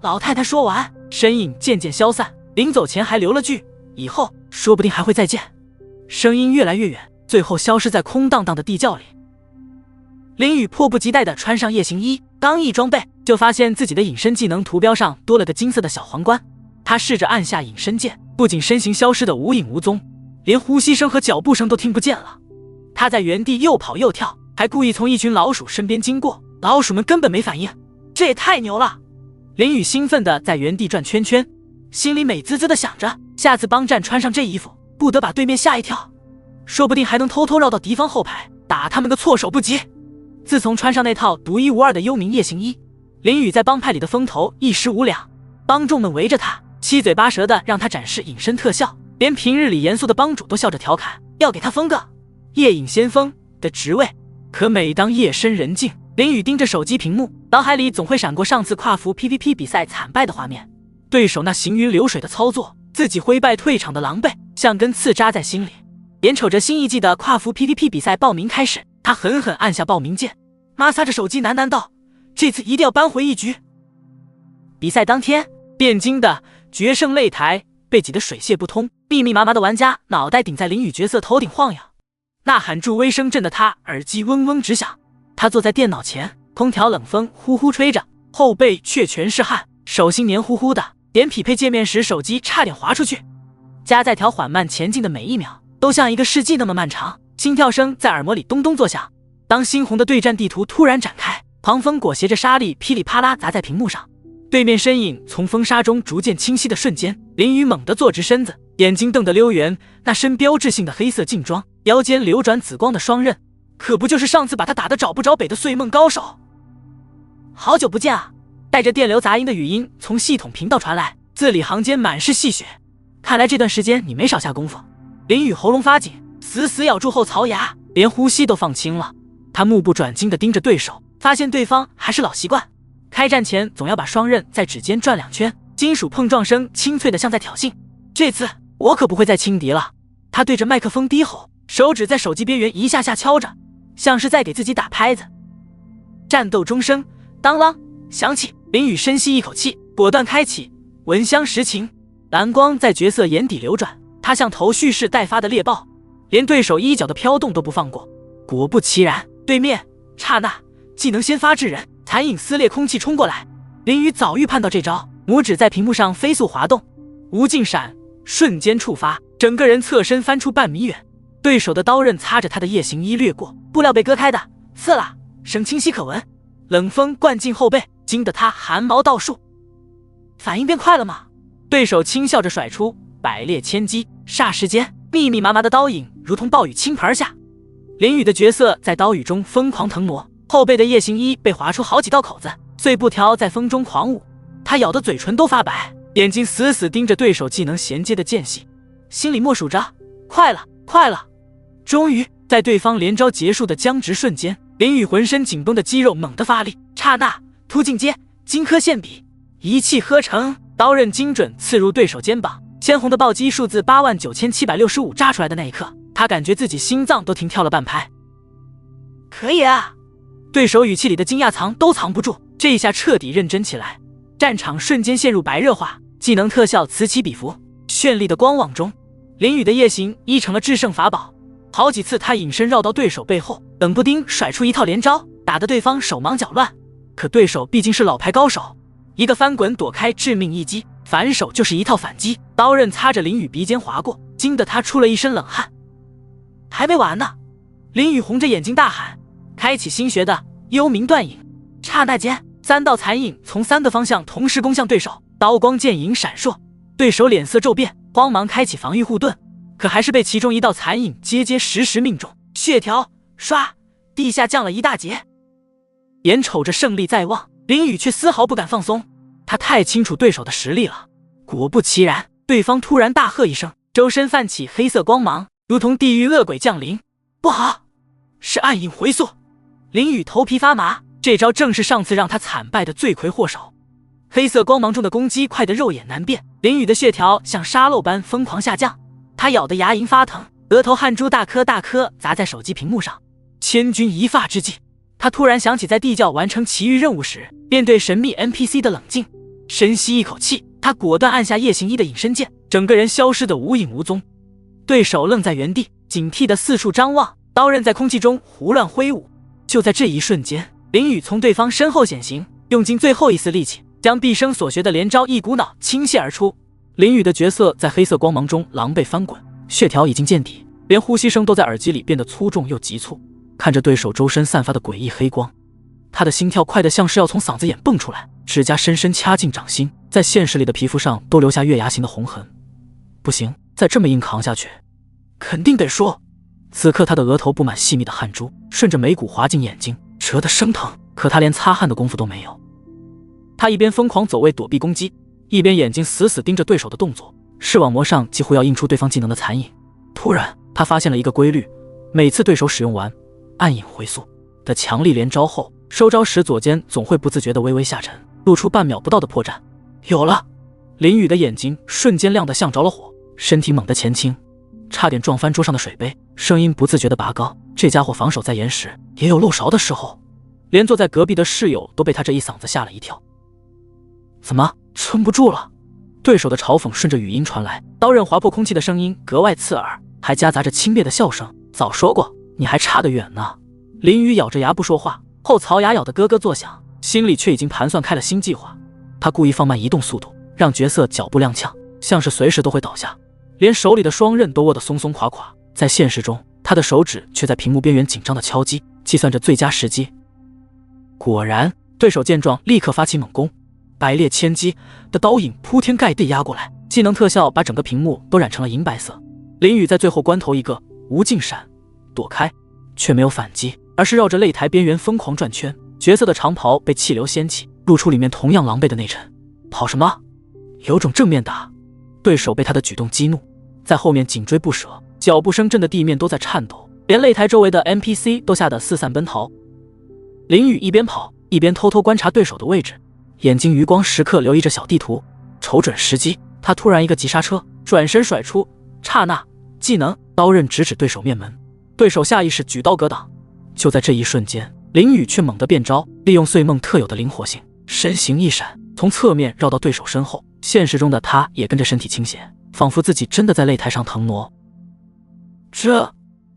老太太说完，身影渐渐消散，临走前还留了句：“以后说不定还会再见。”声音越来越远，最后消失在空荡荡的地窖里。林雨迫不及待地穿上夜行衣，刚一装备，就发现自己的隐身技能图标上多了个金色的小皇冠。他试着按下隐身键，不仅身形消失得无影无踪，连呼吸声和脚步声都听不见了。他在原地又跑又跳，还故意从一群老鼠身边经过，老鼠们根本没反应。这也太牛了！林雨兴奋地在原地转圈圈，心里美滋滋地想着，下次帮战穿上这衣服，不得把对面吓一跳，说不定还能偷偷绕到敌方后排，打他们个措手不及。自从穿上那套独一无二的幽冥夜行衣，林雨在帮派里的风头一时无两，帮众们围着他，七嘴八舌的让他展示隐身特效，连平日里严肃的帮主都笑着调侃，要给他封个夜影先锋的职位。可每当夜深人静，林雨盯着手机屏幕，脑海里总会闪过上次跨服 PVP 比赛惨败的画面，对手那行云流水的操作，自己挥败退场的狼狈，像根刺扎在心里。眼瞅着新一季的跨服 PVP 比赛报名开始，他狠狠按下报名键，摩擦着手机喃喃道：“这次一定要扳回一局。”比赛当天，汴京的决胜擂台被挤得水泄不通，密密麻麻的玩家脑袋顶在林雨角色头顶晃悠，呐喊助威声震得他耳机嗡嗡直响。他坐在电脑前，空调冷风呼呼吹着，后背却全是汗，手心黏糊糊的，点匹配界面时手机差点滑出去。加在条缓慢前进的每一秒都像一个世纪那么漫长，心跳声在耳膜里咚咚作响。当猩红的对战地图突然展开，狂风裹挟着沙粒噼里啪啦砸在屏幕上，对面身影从风沙中逐渐清晰的瞬间，林雨猛地坐直身子，眼睛瞪得溜圆，那身标志性的黑色劲装，腰间流转紫光的双刃，可不就是上次把他打得找不着北的碎梦高手？好久不见啊！带着电流杂音的语音从系统频道传来，字里行间满是戏谑。看来这段时间你没少下功夫。林雨喉咙发紧，死死咬住后槽牙，连呼吸都放轻了。他目不转睛地盯着对手，发现对方还是老习惯，开战前总要把双刃在指尖转2圈，金属碰撞声清脆的像在挑衅。这次我可不会再轻敌了。他对着麦克风低吼，手指在手机边缘一下下敲着，像是在给自己打拍子。战斗钟声当啷响起，林雨深吸一口气，果断开启闻香识情，蓝光在角色眼底流转，他像头蓄势待发的猎豹，连对手衣角的飘动都不放过。果不其然，对面刹那技能先发制人，残影撕裂空气冲过来。林雨早预判到这招，拇指在屏幕上飞速滑动，无尽闪瞬间触发，整个人侧身翻出半米远。对手的刀刃擦着他的夜行衣掠过，布料被割开的刺啦声清晰可闻，冷风灌进后背，惊得他汗毛倒竖。反应变快了吗？对手轻笑着甩出百裂千击，霎时间密密麻麻的刀影如同暴雨倾盆而下。林雨的角色在刀雨中疯狂腾挪，后背的夜行衣被划出好几道口子，碎布条在风中狂舞。他咬得嘴唇都发白，眼睛死死盯着对手技能衔接的间隙，心里默数着：快了，快了！终于，在对方连招结束的僵直瞬间，林宇浑身紧绷的肌肉猛地发力，刹那突进阶，荆轲现笔，一气呵成，刀刃精准刺入对手肩膀。鲜红的暴击数字89765炸出来的那一刻，他感觉自己心脏都停跳了半拍。可以啊！对手语气里的惊讶藏都藏不住，这一下彻底认真起来。战场瞬间陷入白热化，技能特效此起彼伏，绚丽的光网中，林宇的夜行衣成了制胜法宝。好几次他隐身绕到对手背后，冷不丁甩出一套连招，打得对方手忙脚乱。可对手毕竟是老牌高手，一个翻滚躲开致命一击，反手就是一套反击，刀刃擦着林宇鼻尖划过，惊得他出了一身冷汗。还没完呢！林宇红着眼睛大喊，开启新学的幽冥断影。刹那间，3道残影从3个方向同时攻向对手，刀光剑影闪烁，对手脸色骤变，慌忙开启防御护盾，可还是被其中一道残影结结实实命中，血条唰，地下降了一大截。眼瞅着胜利在望，林宇却丝毫不敢放松，他太清楚对手的实力了。果不其然，对方突然大喝一声，周身泛起黑色光芒，如同地狱恶鬼降临。不好，是暗影回溯！林宇头皮发麻，这招正是上次让他惨败的罪魁祸首。黑色光芒中的攻击快得肉眼难辨，林宇的血条像沙漏般疯狂下降，他咬得牙龈发疼，额头汗珠大颗大颗砸在手机屏幕上。千钧一发之际，他突然想起在地窖完成奇遇任务时面对神秘 NPC 的冷静，深吸一口气，他果断按下夜行衣的隐身键，整个人消失得无影无踪。对手愣在原地，警惕地四处张望，刀刃在空气中胡乱挥舞。就在这一瞬间，林宇从对方身后显形，用尽最后一丝力气，将毕生所学的连招一股脑倾泻而出。林宇的角色在黑色光芒中狼狈翻滚，血条已经见底，连呼吸声都在耳机里变得粗重又急促。看着对手周身散发的诡异黑光，他的心跳快得像是要从嗓子眼蹦出来，指甲深深掐进掌心，在现实里的皮肤上都留下月牙形的红痕。不行，再这么硬扛下去，肯定得输。此刻他的额头布满细密的汗珠，顺着眉骨滑进眼睛，折得生疼，可他连擦汗的功夫都没有。他一边疯狂走位躲避攻击，一边眼睛死死盯着对手的动作，视网膜上几乎要映出对方技能的残影。突然他发现了一个规律，每次对手使用完暗影回溯的强力连招后，收招时左肩总会不自觉地微微下沉，露出半秒不到的破绽。有了！林宇的眼睛瞬间亮得像着了火，身体猛地前倾，差点撞翻桌上的水杯，声音不自觉地拔高。这家伙防守在严时也有漏勺的时候，连坐在隔壁的室友都被他这一嗓子吓了一跳。怎么撑不住了？对手的嘲讽顺着语音传来，刀刃划破空气的声音格外刺耳，还夹杂着轻蔑的笑声。早说过你还差得远呢。林宇咬着牙不说话，后槽牙咬得咯咯作响，心里却已经盘算开了新计划。他故意放慢移动速度，让角色脚步踉跄，像是随时都会倒下，连手里的双刃都握得松松垮垮。在现实中，他的手指却在屏幕边缘紧张地敲击，计算着最佳时机。果然，对手见状立刻发起猛攻，百裂千击的刀影铺天盖地压过来，技能特效把整个屏幕都染成了银白色。林宇在最后关头一个无尽闪躲开，却没有反击，而是绕着擂台边缘疯狂转圈。角色的长袍被气流掀起，露出里面同样狼狈的内衬。跑什么？有种正面打！对手被他的举动激怒，在后面紧追不舍，脚步声震的地面都在颤抖，连擂台周围的 NPC 都吓得四散奔逃。林宇一边跑一边偷偷观察对手的位置，眼睛余光时刻留意着小地图，瞅准时机，他突然一个急刹车，转身甩出，刹那技能刀刃直指对手面门，对手下意识举刀格挡。就在这一瞬间，林宇却猛地变招，利用碎梦特有的灵活性，身形一闪，从侧面绕到对手身后。现实中的他也跟着身体倾斜，仿佛自己真的在擂台上腾挪。这！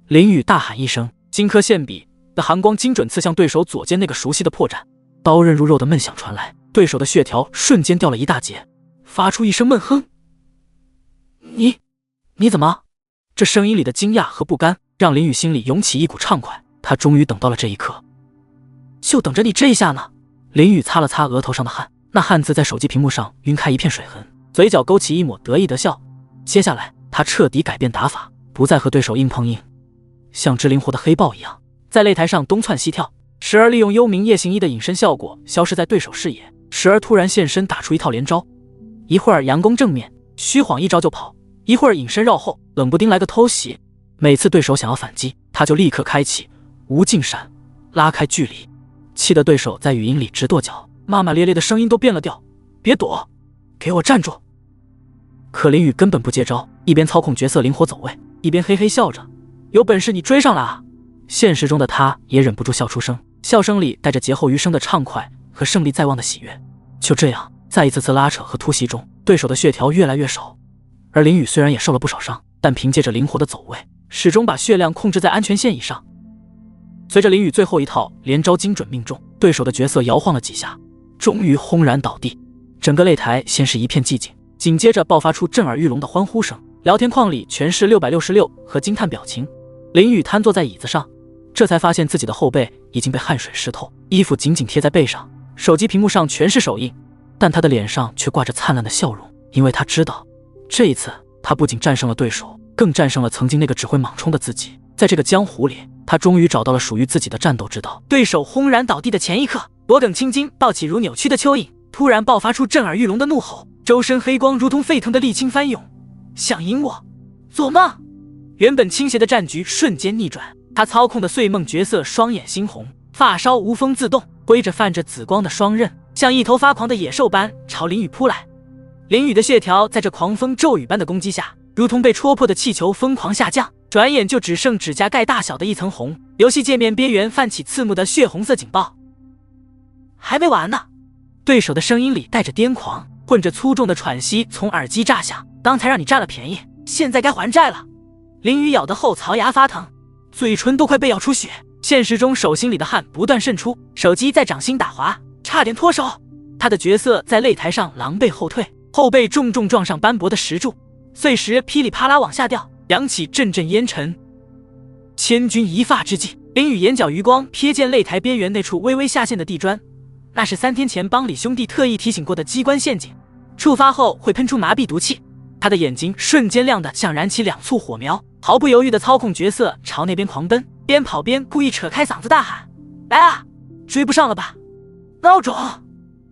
林宇大喊一声，荆轲现笔的寒光精准刺向对手左肩那个熟悉的破绽，刀刃如肉的闷响传来，对手的血条瞬间掉了一大截，发出一声闷哼。你怎么？这声音里的惊讶和不甘让林宇心里涌起一股畅快，他终于等到了这一刻，就等着你这一下呢。林宇擦了擦额头上的汗，那汗渍在手机屏幕上晕开一片水痕，嘴角勾起一抹得意的笑。接下来他彻底改变打法，不再和对手硬碰硬，像只灵活的黑豹一样在擂台上东窜西跳，时而利用幽冥夜行衣的隐身效果消失在对手视野，时而突然现身打出一套连招，一会儿佯攻正面，虚晃一招就跑，一会儿隐身绕后，冷不丁来个偷袭。每次对手想要反击，他就立刻开启无尽闪，拉开距离，气得对手在语音里直跺脚，骂骂咧咧的声音都变了调，别躲，给我站住！可林宇根本不接招，一边操控角色灵活走位，一边嘿嘿笑着，有本事你追上来啊！现实中的他也忍不住笑出声，笑声里带着劫后余生的畅快和胜利在望的喜悦。就这样，在一次次拉扯和突袭中，对手的血条越来越少，而林宇虽然也受了不少伤，但凭借着灵活的走位，始终把血量控制在安全线以上。随着林宇最后一套连招精准命中，对手的角色摇晃了几下，终于轰然倒地。整个擂台先是一片寂静，紧接着爆发出震耳欲聋的欢呼声，聊天框里全是666和惊叹表情。林宇瘫坐在椅子上，这才发现自己的后背已经被汗水湿透，衣服紧紧贴在背上，手机屏幕上全是手印，但他的脸上却挂着灿烂的笑容，因为他知道，这一次他不仅战胜了对手，更战胜了曾经那个只会莽冲的自己。在这个江湖里，他终于找到了属于自己的战斗之道。对手轰然倒地的前一刻，脖颈青筋暴起如扭曲的蚯蚓，突然爆发出震耳欲聋的怒吼，周身黑光如同沸腾的沥青翻涌。想赢我？做梦！原本倾斜的战局瞬间逆转，他操控的碎梦角色双眼猩红，发梢无风自动，挥着泛着紫光的双刃，像一头发狂的野兽般朝林宇扑来。林宇的血条在这狂风骤雨般的攻击下，如同被戳破的气球疯狂下降，转眼就只剩指甲盖大小的一层红。游戏界面边缘泛起刺目的血红色警报。还没完呢！对手的声音里带着癫狂，混着粗重的喘息从耳机炸响。刚才让你占了便宜，现在该还债了。林宇咬得后槽牙发疼，嘴唇都快被咬出血。现实中手心里的汗不断渗出，手机在掌心打滑，差点脱手。他的角色在擂台上狼狈后退，后背重重撞上斑驳的石柱，碎石噼里啪啦往下掉，扬起阵阵烟尘。千钧一发之际，林宇眼角余光瞥见擂台边缘那处微微下陷的地砖，那是3天前帮李兄弟特意提醒过的机关陷阱，触发后会喷出麻痹毒气。他的眼睛瞬间亮得像燃起2簇火苗，毫不犹豫地操控角色朝那边狂奔，边跑边故意扯开嗓子大喊：来啊，追不上了吧，孬种！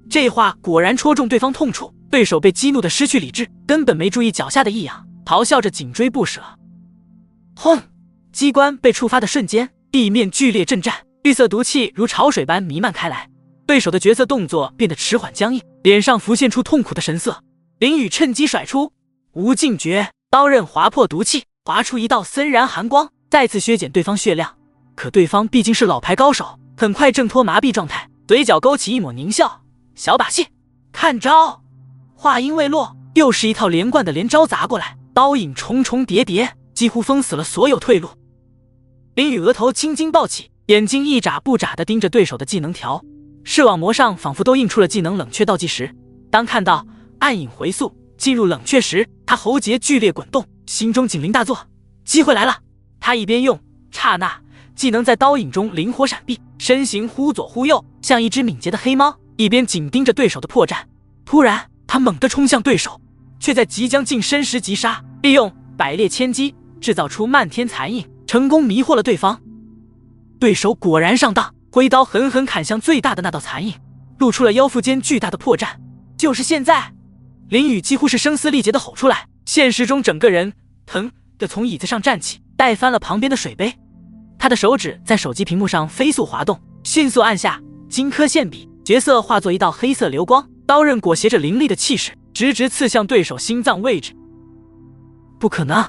这话果然戳中对方痛处，对手被激怒的失去理智，根本没注意脚下的异样，咆哮着紧追不舍。轰！机关被触发的瞬间，地面剧烈震颤，绿色毒气如潮水般弥漫开来，对手的角色动作变得迟缓僵硬，脸上浮现出痛苦的神色。林宇趁机甩出无尽诀，刀刃划破毒气，划出一道森然寒光，再次削减对方血量。可对方毕竟是老牌高手，很快挣脱麻痹状态，嘴角勾起一抹狞笑，小把戏，看招！话音未落，又是一套连贯的连招砸过来，刀影重重叠叠，几乎封死了所有退路。林宇额头青筋暴起，眼睛一眨不眨地盯着对手的技能条，视网膜上仿佛都映出了技能冷却倒计时。当看到暗影回溯进入冷却时，他喉结剧烈滚动，心中警铃大作，机会来了！他一边用，刹那技能在刀影中灵活闪避，身形忽左忽右，像一只敏捷的黑猫，一边紧盯着对手的破绽。突然，他猛地冲向对手，却在即将近身时急刹，利用百裂千击制造出漫天残影，成功迷惑了对方。对手果然上当，挥刀狠狠砍向最大的那道残影，露出了腰腹间巨大的破绽。就是现在！林宇几乎是声嘶力竭地吼出来，现实中整个人腾地从椅子上站起，带翻了旁边的水杯。他的手指在手机屏幕上飞速滑动，迅速按下荆轲献笔，角色化作一道黑色流光，刀刃裹挟着凌厉的气势，直直刺向对手心脏位置。不可能！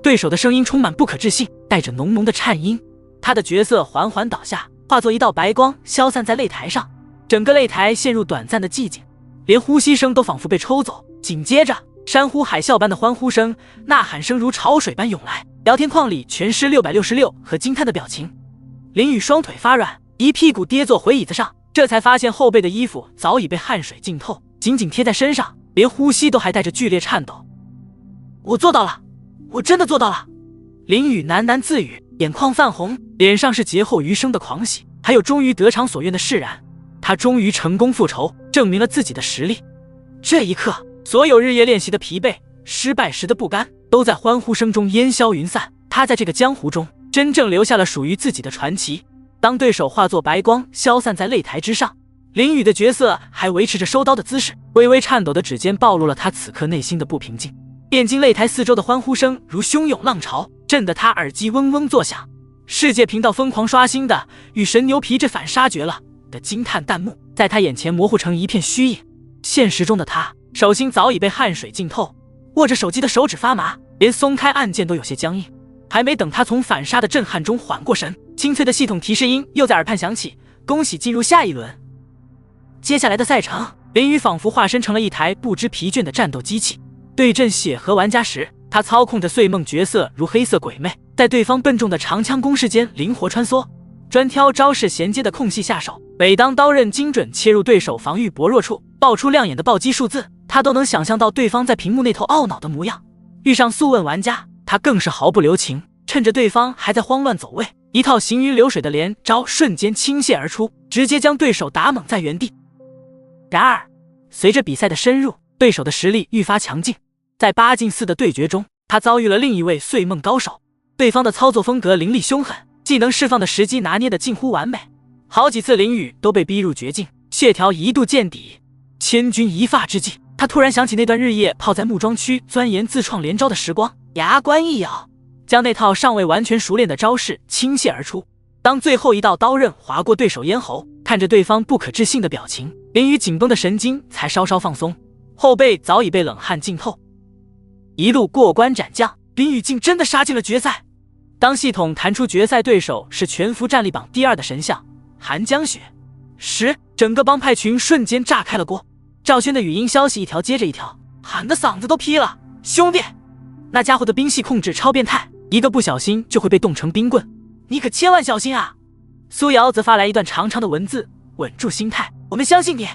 对手的声音充满不可置信，带着浓浓的颤音。他的角色缓缓倒下，化作一道白光消散在擂台上，整个擂台陷入短暂的寂静，连呼吸声都仿佛被抽走。紧接着，山呼海啸般的欢呼声、呐喊声如潮水般涌来，聊天框里全是666和惊叹的表情。林宇双腿发软，一屁股跌坐回椅子上，这才发现后背的衣服早已被汗水浸透，紧紧贴在身上，连呼吸都还带着剧烈颤抖。我做到了，我真的做到了！林宇喃喃自语，眼眶泛红，脸上是劫后余生的狂喜，还有终于得偿所愿的释然。他终于成功复仇，证明了自己的实力。这一刻，所有日夜练习的疲惫、失败时的不甘，都在欢呼声中烟消云散。他在这个江湖中真正留下了属于自己的传奇。当对手化作白光消散在擂台之上，林雨的角色还维持着收刀的姿势，微微颤抖的指尖暴露了他此刻内心的不平静。汴京擂台四周的欢呼声如汹涌浪潮，震得他耳机嗡嗡作响。世界频道疯狂刷新的与神牛皮这反杀绝了的惊叹弹幕在他眼前模糊成一片虚影。现实中的他手心早已被汗水浸透，握着手机的手指发麻，连松开按键都有些僵硬。还没等他从反杀的震撼中缓过神，清脆的系统提示音又在耳畔响起，恭喜进入下一轮。接下来的赛程，林雨仿佛化身成了一台不知疲倦的战斗机器。对阵血河玩家时，他操控着碎梦角色如黑色鬼魅，在对方笨重的长枪攻势间灵活穿梭，专挑招式衔接的空隙下手。每当刀刃精准切入对手防御薄弱处，爆出亮眼的暴击数字，他都能想象到对方在屏幕那头懊恼的模样。遇上速问玩家，他更是毫不留情，趁着对方还在慌乱走位，一套行云流水的连招瞬间倾泻而出，直接将对手打懵在原地。然而，随着比赛的深入，对手的实力愈发强劲。在8进4的对决中，他遭遇了另一位碎梦高手，对方的操作风格凌厉凶狠，技能释放的时机拿捏的近乎完美，好几次林雨都被逼入绝境，血条一度见底。千钧一发之际，他突然想起那段日夜泡在木桩区钻研自创连招的时光，牙关一咬，将那套尚未完全熟练的招式倾泻而出。当最后一道刀刃划过对手咽喉，看着对方不可置信的表情，林雨紧绷的神经才稍稍放松，后背早已被冷汗浸透。一路过关斩将，林雨竟真的杀进了决赛。当系统弹出决赛对手是全服战力榜第2的神像寒江雪时，整个帮派群瞬间炸开了锅。赵轩的语音消息一条接着一条，喊的嗓子都劈了，兄弟，那家伙的兵系控制超变态，一个不小心就会被冻成冰棍，你可千万小心啊。苏瑶则发来一段长长的文字，稳住心态，我们相信你，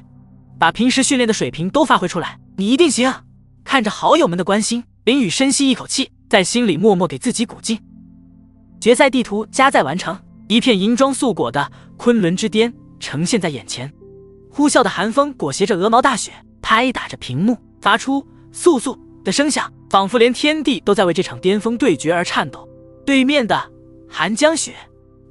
把平时训练的水平都发挥出来，你一定行。看着好友们的关心，林雨深吸一口气，在心里默默给自己鼓劲。决赛地图加载完成，一片银装素裹的昆仑之巅呈现在眼前，呼啸的寒风裹挟着鹅毛大雪，拍打着屏幕，发出簌簌的声响，仿佛连天地都在为这场巅峰对决而颤抖。对面的寒江雪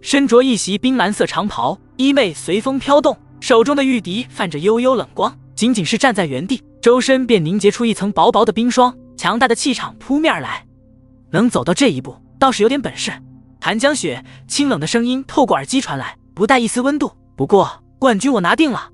身着一袭冰蓝色长袍，衣袂随风飘动，手中的玉笛泛着幽幽冷光，仅仅是站在原地，周身便凝结出一层薄薄的冰霜，强大的气场扑面而来。能走到这一步，倒是有点本事。寒江雪清冷的声音透过耳机传来，不带一丝温度。不过冠军我拿定了。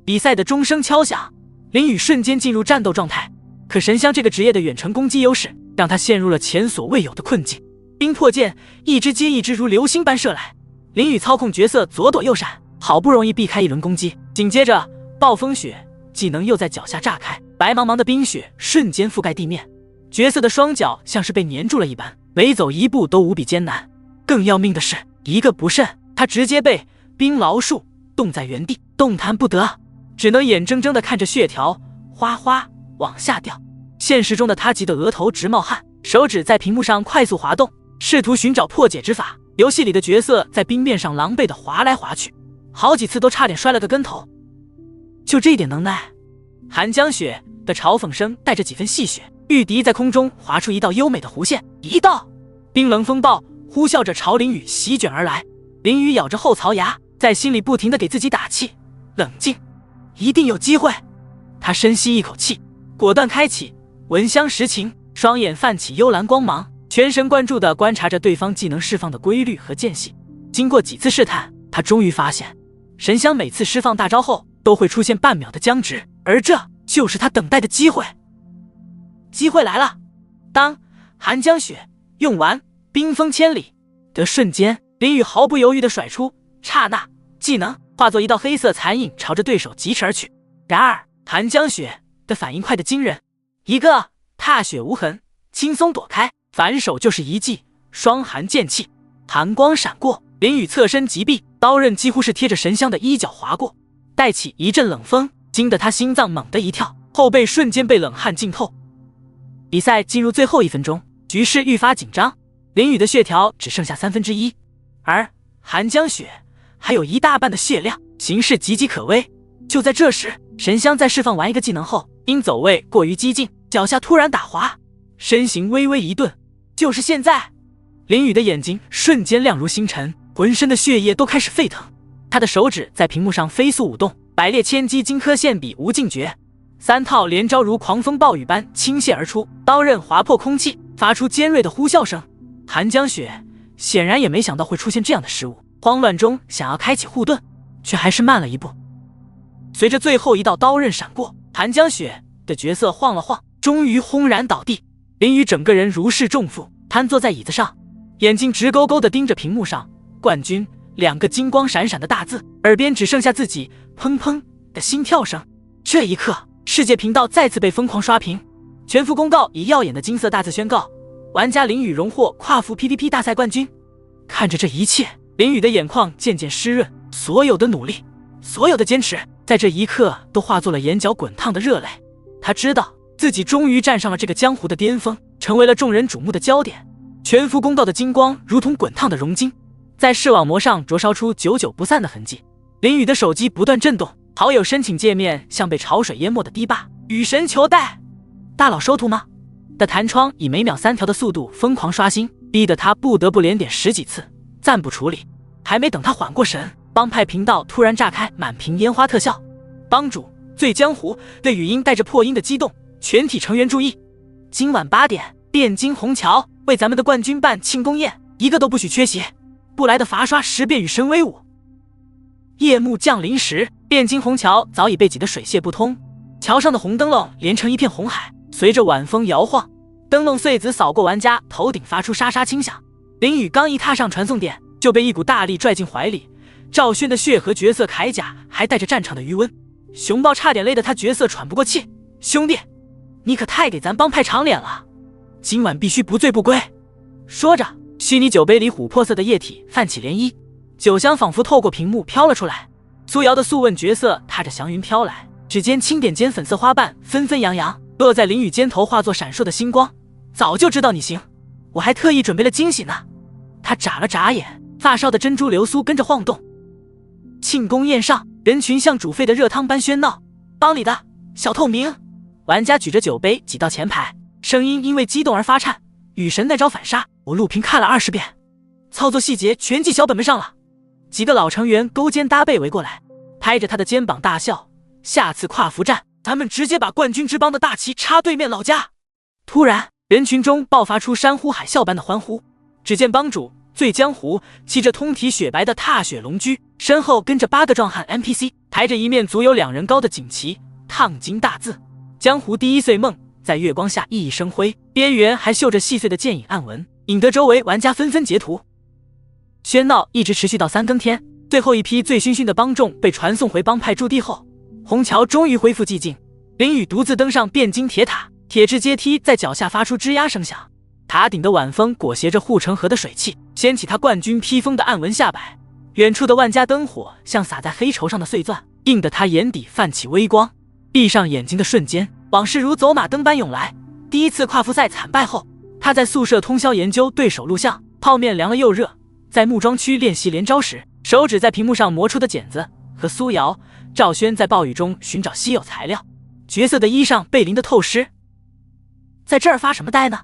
比赛的钟声敲响，林雨瞬间进入战斗状态。可神香这个职业的远程攻击优势，让他陷入了前所未有的困境。冰魄剑一支接一支如流星般射来，林雨操控角色左躲右闪，好不容易避开一轮攻击。紧接着暴风雪技能又在脚下炸开，白茫茫的冰雪瞬间覆盖地面，角色的双脚像是被粘住了一般，每走一步都无比艰难。更要命的是，一个不慎，他直接被冰牢束，冻在原地，动弹不得，只能眼睁睁地看着血条哗哗往下掉。现实中的他急得额头直冒汗，手指在屏幕上快速滑动，试图寻找破解之法。游戏里的角色在冰面上狼狈地滑来滑去，好几次都差点摔了个跟头。就这点能耐，寒江雪的嘲讽声带着几分戏谑，玉笛在空中划出一道优美的弧线，一道冰冷风暴呼啸着朝林雨席卷而来。林雨咬着后槽牙，在心里不停地给自己打气，冷静，一定有机会。他深吸一口气，果断开启闻香识情，双眼泛起幽蓝光芒，全神贯注地观察着对方技能释放的规律和间隙。经过几次试探，他终于发现神香每次释放大招后都会出现半秒的僵直，而这就是他等待的机会。机会来了！当寒江雪用完冰封千里的瞬间，林雨毫不犹豫地甩出刹那技能，化作一道黑色残影朝着对手疾驰而去。然而寒江雪的反应快得惊人，一个踏雪无痕，轻松躲开，反手就是一记双寒剑气，寒光闪过，林雨侧身急避，刀刃几乎是贴着神香的衣角划过，带起一阵冷风，惊得他心脏猛地一跳，后背瞬间被冷汗浸透。比赛进入最后1分钟，局势愈发紧张，林雨的血条只剩下1/3，而寒江雪还有一大半的血量，形势岌岌可危。就在这时，神香在释放完一个技能后，因走位过于激进，脚下突然打滑，身形微微一顿。就是现在！林雨的眼睛瞬间亮如星辰，浑浑身的血液都开始沸腾。他的手指在屏幕上飞速舞动，百裂千击，荆轲现比无尽绝。3套连招如狂风暴雨般倾泻而出，刀刃划破空气，发出尖锐的呼啸声。韩江雪显然也没想到会出现这样的失误，慌乱中想要开启护盾，却还是慢了一步。随着最后一道刀刃闪过，韩江雪的角色晃了晃，终于轰然倒地。林雨整个人如释重负，瘫坐在椅子上，眼睛直勾勾地盯着屏幕上冠军2个金光闪闪的大字，耳边只剩下自己砰砰的心跳声。这一刻，世界频道再次被疯狂刷屏，全服公告以耀眼的金色大字宣告，玩家林雨荣获跨服 PVP 大赛冠军。看着这一切，林雨的眼眶渐渐湿润，所有的努力，所有的坚持，在这一刻都化作了眼角滚烫的热泪。他知道自己终于站上了这个江湖的巅峰，成为了众人瞩目的焦点。全服公告的金光如同滚烫的熔金，在视网膜上灼烧出久久不散的痕迹。林雨的手机不断震动，好友申请界面像被潮水淹没的堤坝。雨神求带，大佬收徒吗？的弹窗以每秒3条的速度疯狂刷新，逼得他不得不连点10几次，暂不处理。还没等他缓过神，帮派频道突然炸开满屏烟花特效。帮主醉江湖的语音带着破音的激动，全体成员注意，今晚8点，汴京虹桥为咱们的冠军办庆功宴，一个都不许缺席，不来的罚刷10遍与神威武。夜幕降临时，汴京虹桥早已被挤得水泄不通，桥上的红灯笼连成一片红海，随着晚风摇晃，灯笼碎子扫过玩家头顶，发出沙沙轻响。林雨刚一踏上传送点，就被一股大力拽进怀里。赵轩的血和角色铠甲还带着战场的余温，熊抱差点勒得他角色喘不过气。兄弟，你可太给咱帮派长脸了，今晚必须不醉不归。说着，虚拟酒杯里琥珀色的液体泛起涟漪，酒香仿佛透过屏幕飘了出来。苏瑶的素问角色踏着祥云飘来，指尖轻点间，粉色花瓣纷纷扬扬，落在林雨肩头，化作闪烁的星光。早就知道你行，我还特意准备了惊喜呢。他眨了眨眼，发梢的珍珠流苏跟着晃动。庆功宴上，人群像煮沸的热汤般喧闹。帮里的小透明玩家举着酒杯挤到前排，声音因为激动而发颤。雨神那招反杀，我录屏看了20遍，操作细节全记小本本上了。几个老成员勾肩搭背围过来，拍着他的肩膀大笑。下次跨服战，咱们直接把冠军之邦的大旗插对面老家。突然，人群中爆发出山呼海啸般的欢呼。只见帮主醉江湖骑着通体雪白的踏雪龙驹，身后跟着8个壮汉 NPC， 抬着一面足有2人高的锦旗，烫金大字江湖第一岁梦在月光下熠熠生辉，边缘还绣着细碎的剑影暗纹，引得周围玩家纷纷截图。喧闹一直持续到3更天，最后一批醉醺醺的帮众被传送回帮派驻地后，虹桥终于恢复寂静。林雨独自登上汴京铁塔，铁质阶梯在脚下发出吱呀声响，塔顶的晚风裹挟着护城河的水汽，掀起他冠军披风的暗纹下摆。远处的万家灯火像洒在黑绸上的碎钻，映得他眼底泛起微光。闭上眼睛的瞬间，往事如走马灯般涌来。第一次跨服赛惨败后，他在宿舍通宵研究对手录像，泡面凉了又热。在木桩区练习连招时，手指在屏幕上磨出的茧子，和苏瑶、赵轩在暴雨中寻找稀有材料，角色的衣裳被淋得透湿。在这儿发什么呆呢？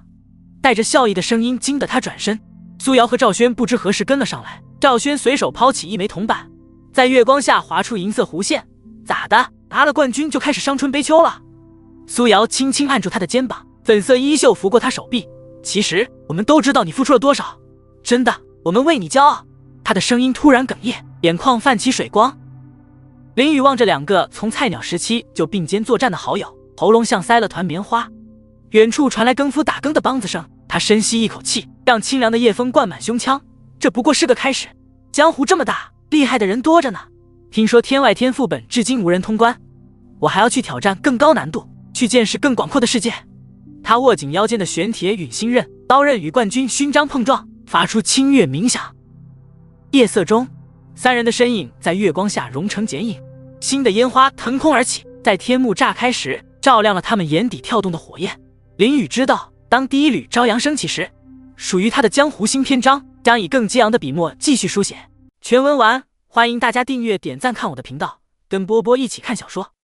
带着笑意的声音惊得他转身。苏瑶和赵轩不知何时跟了上来，赵轩随手抛起一枚铜板，在月光下划出银色弧线。咋的，拿了冠军就开始伤春悲秋了？苏瑶轻轻按住他的肩膀，粉色衣袖拂过他手臂。其实我们都知道你付出了多少，真的，我们为你骄傲。他的声音突然哽咽，眼眶泛起水光。林雨望着2个从菜鸟时期就并肩作战的好友，喉咙像塞了团棉花。远处传来更夫打更的梆子声，他深吸一口气，让清凉的夜风灌满胸腔。这不过是个开始，江湖这么大，厉害的人多着呢。听说天外天副本至今无人通关，我还要去挑战更高难度，去见识更广阔的世界。他握紧腰间的玄铁陨星刃，刀刃与冠军勋章碰撞，发出清越鸣响。夜色中，3人的身影在月光下融成剪影，新的烟花腾空而起，在天幕炸开时照亮了他们眼底跳动的火焰。林雨知道，当第一缕朝阳升起时，属于他的江湖新篇章将以更激昂的笔墨继续书写。全文完，欢迎大家订阅点赞看我的频道，跟波波一起看小说。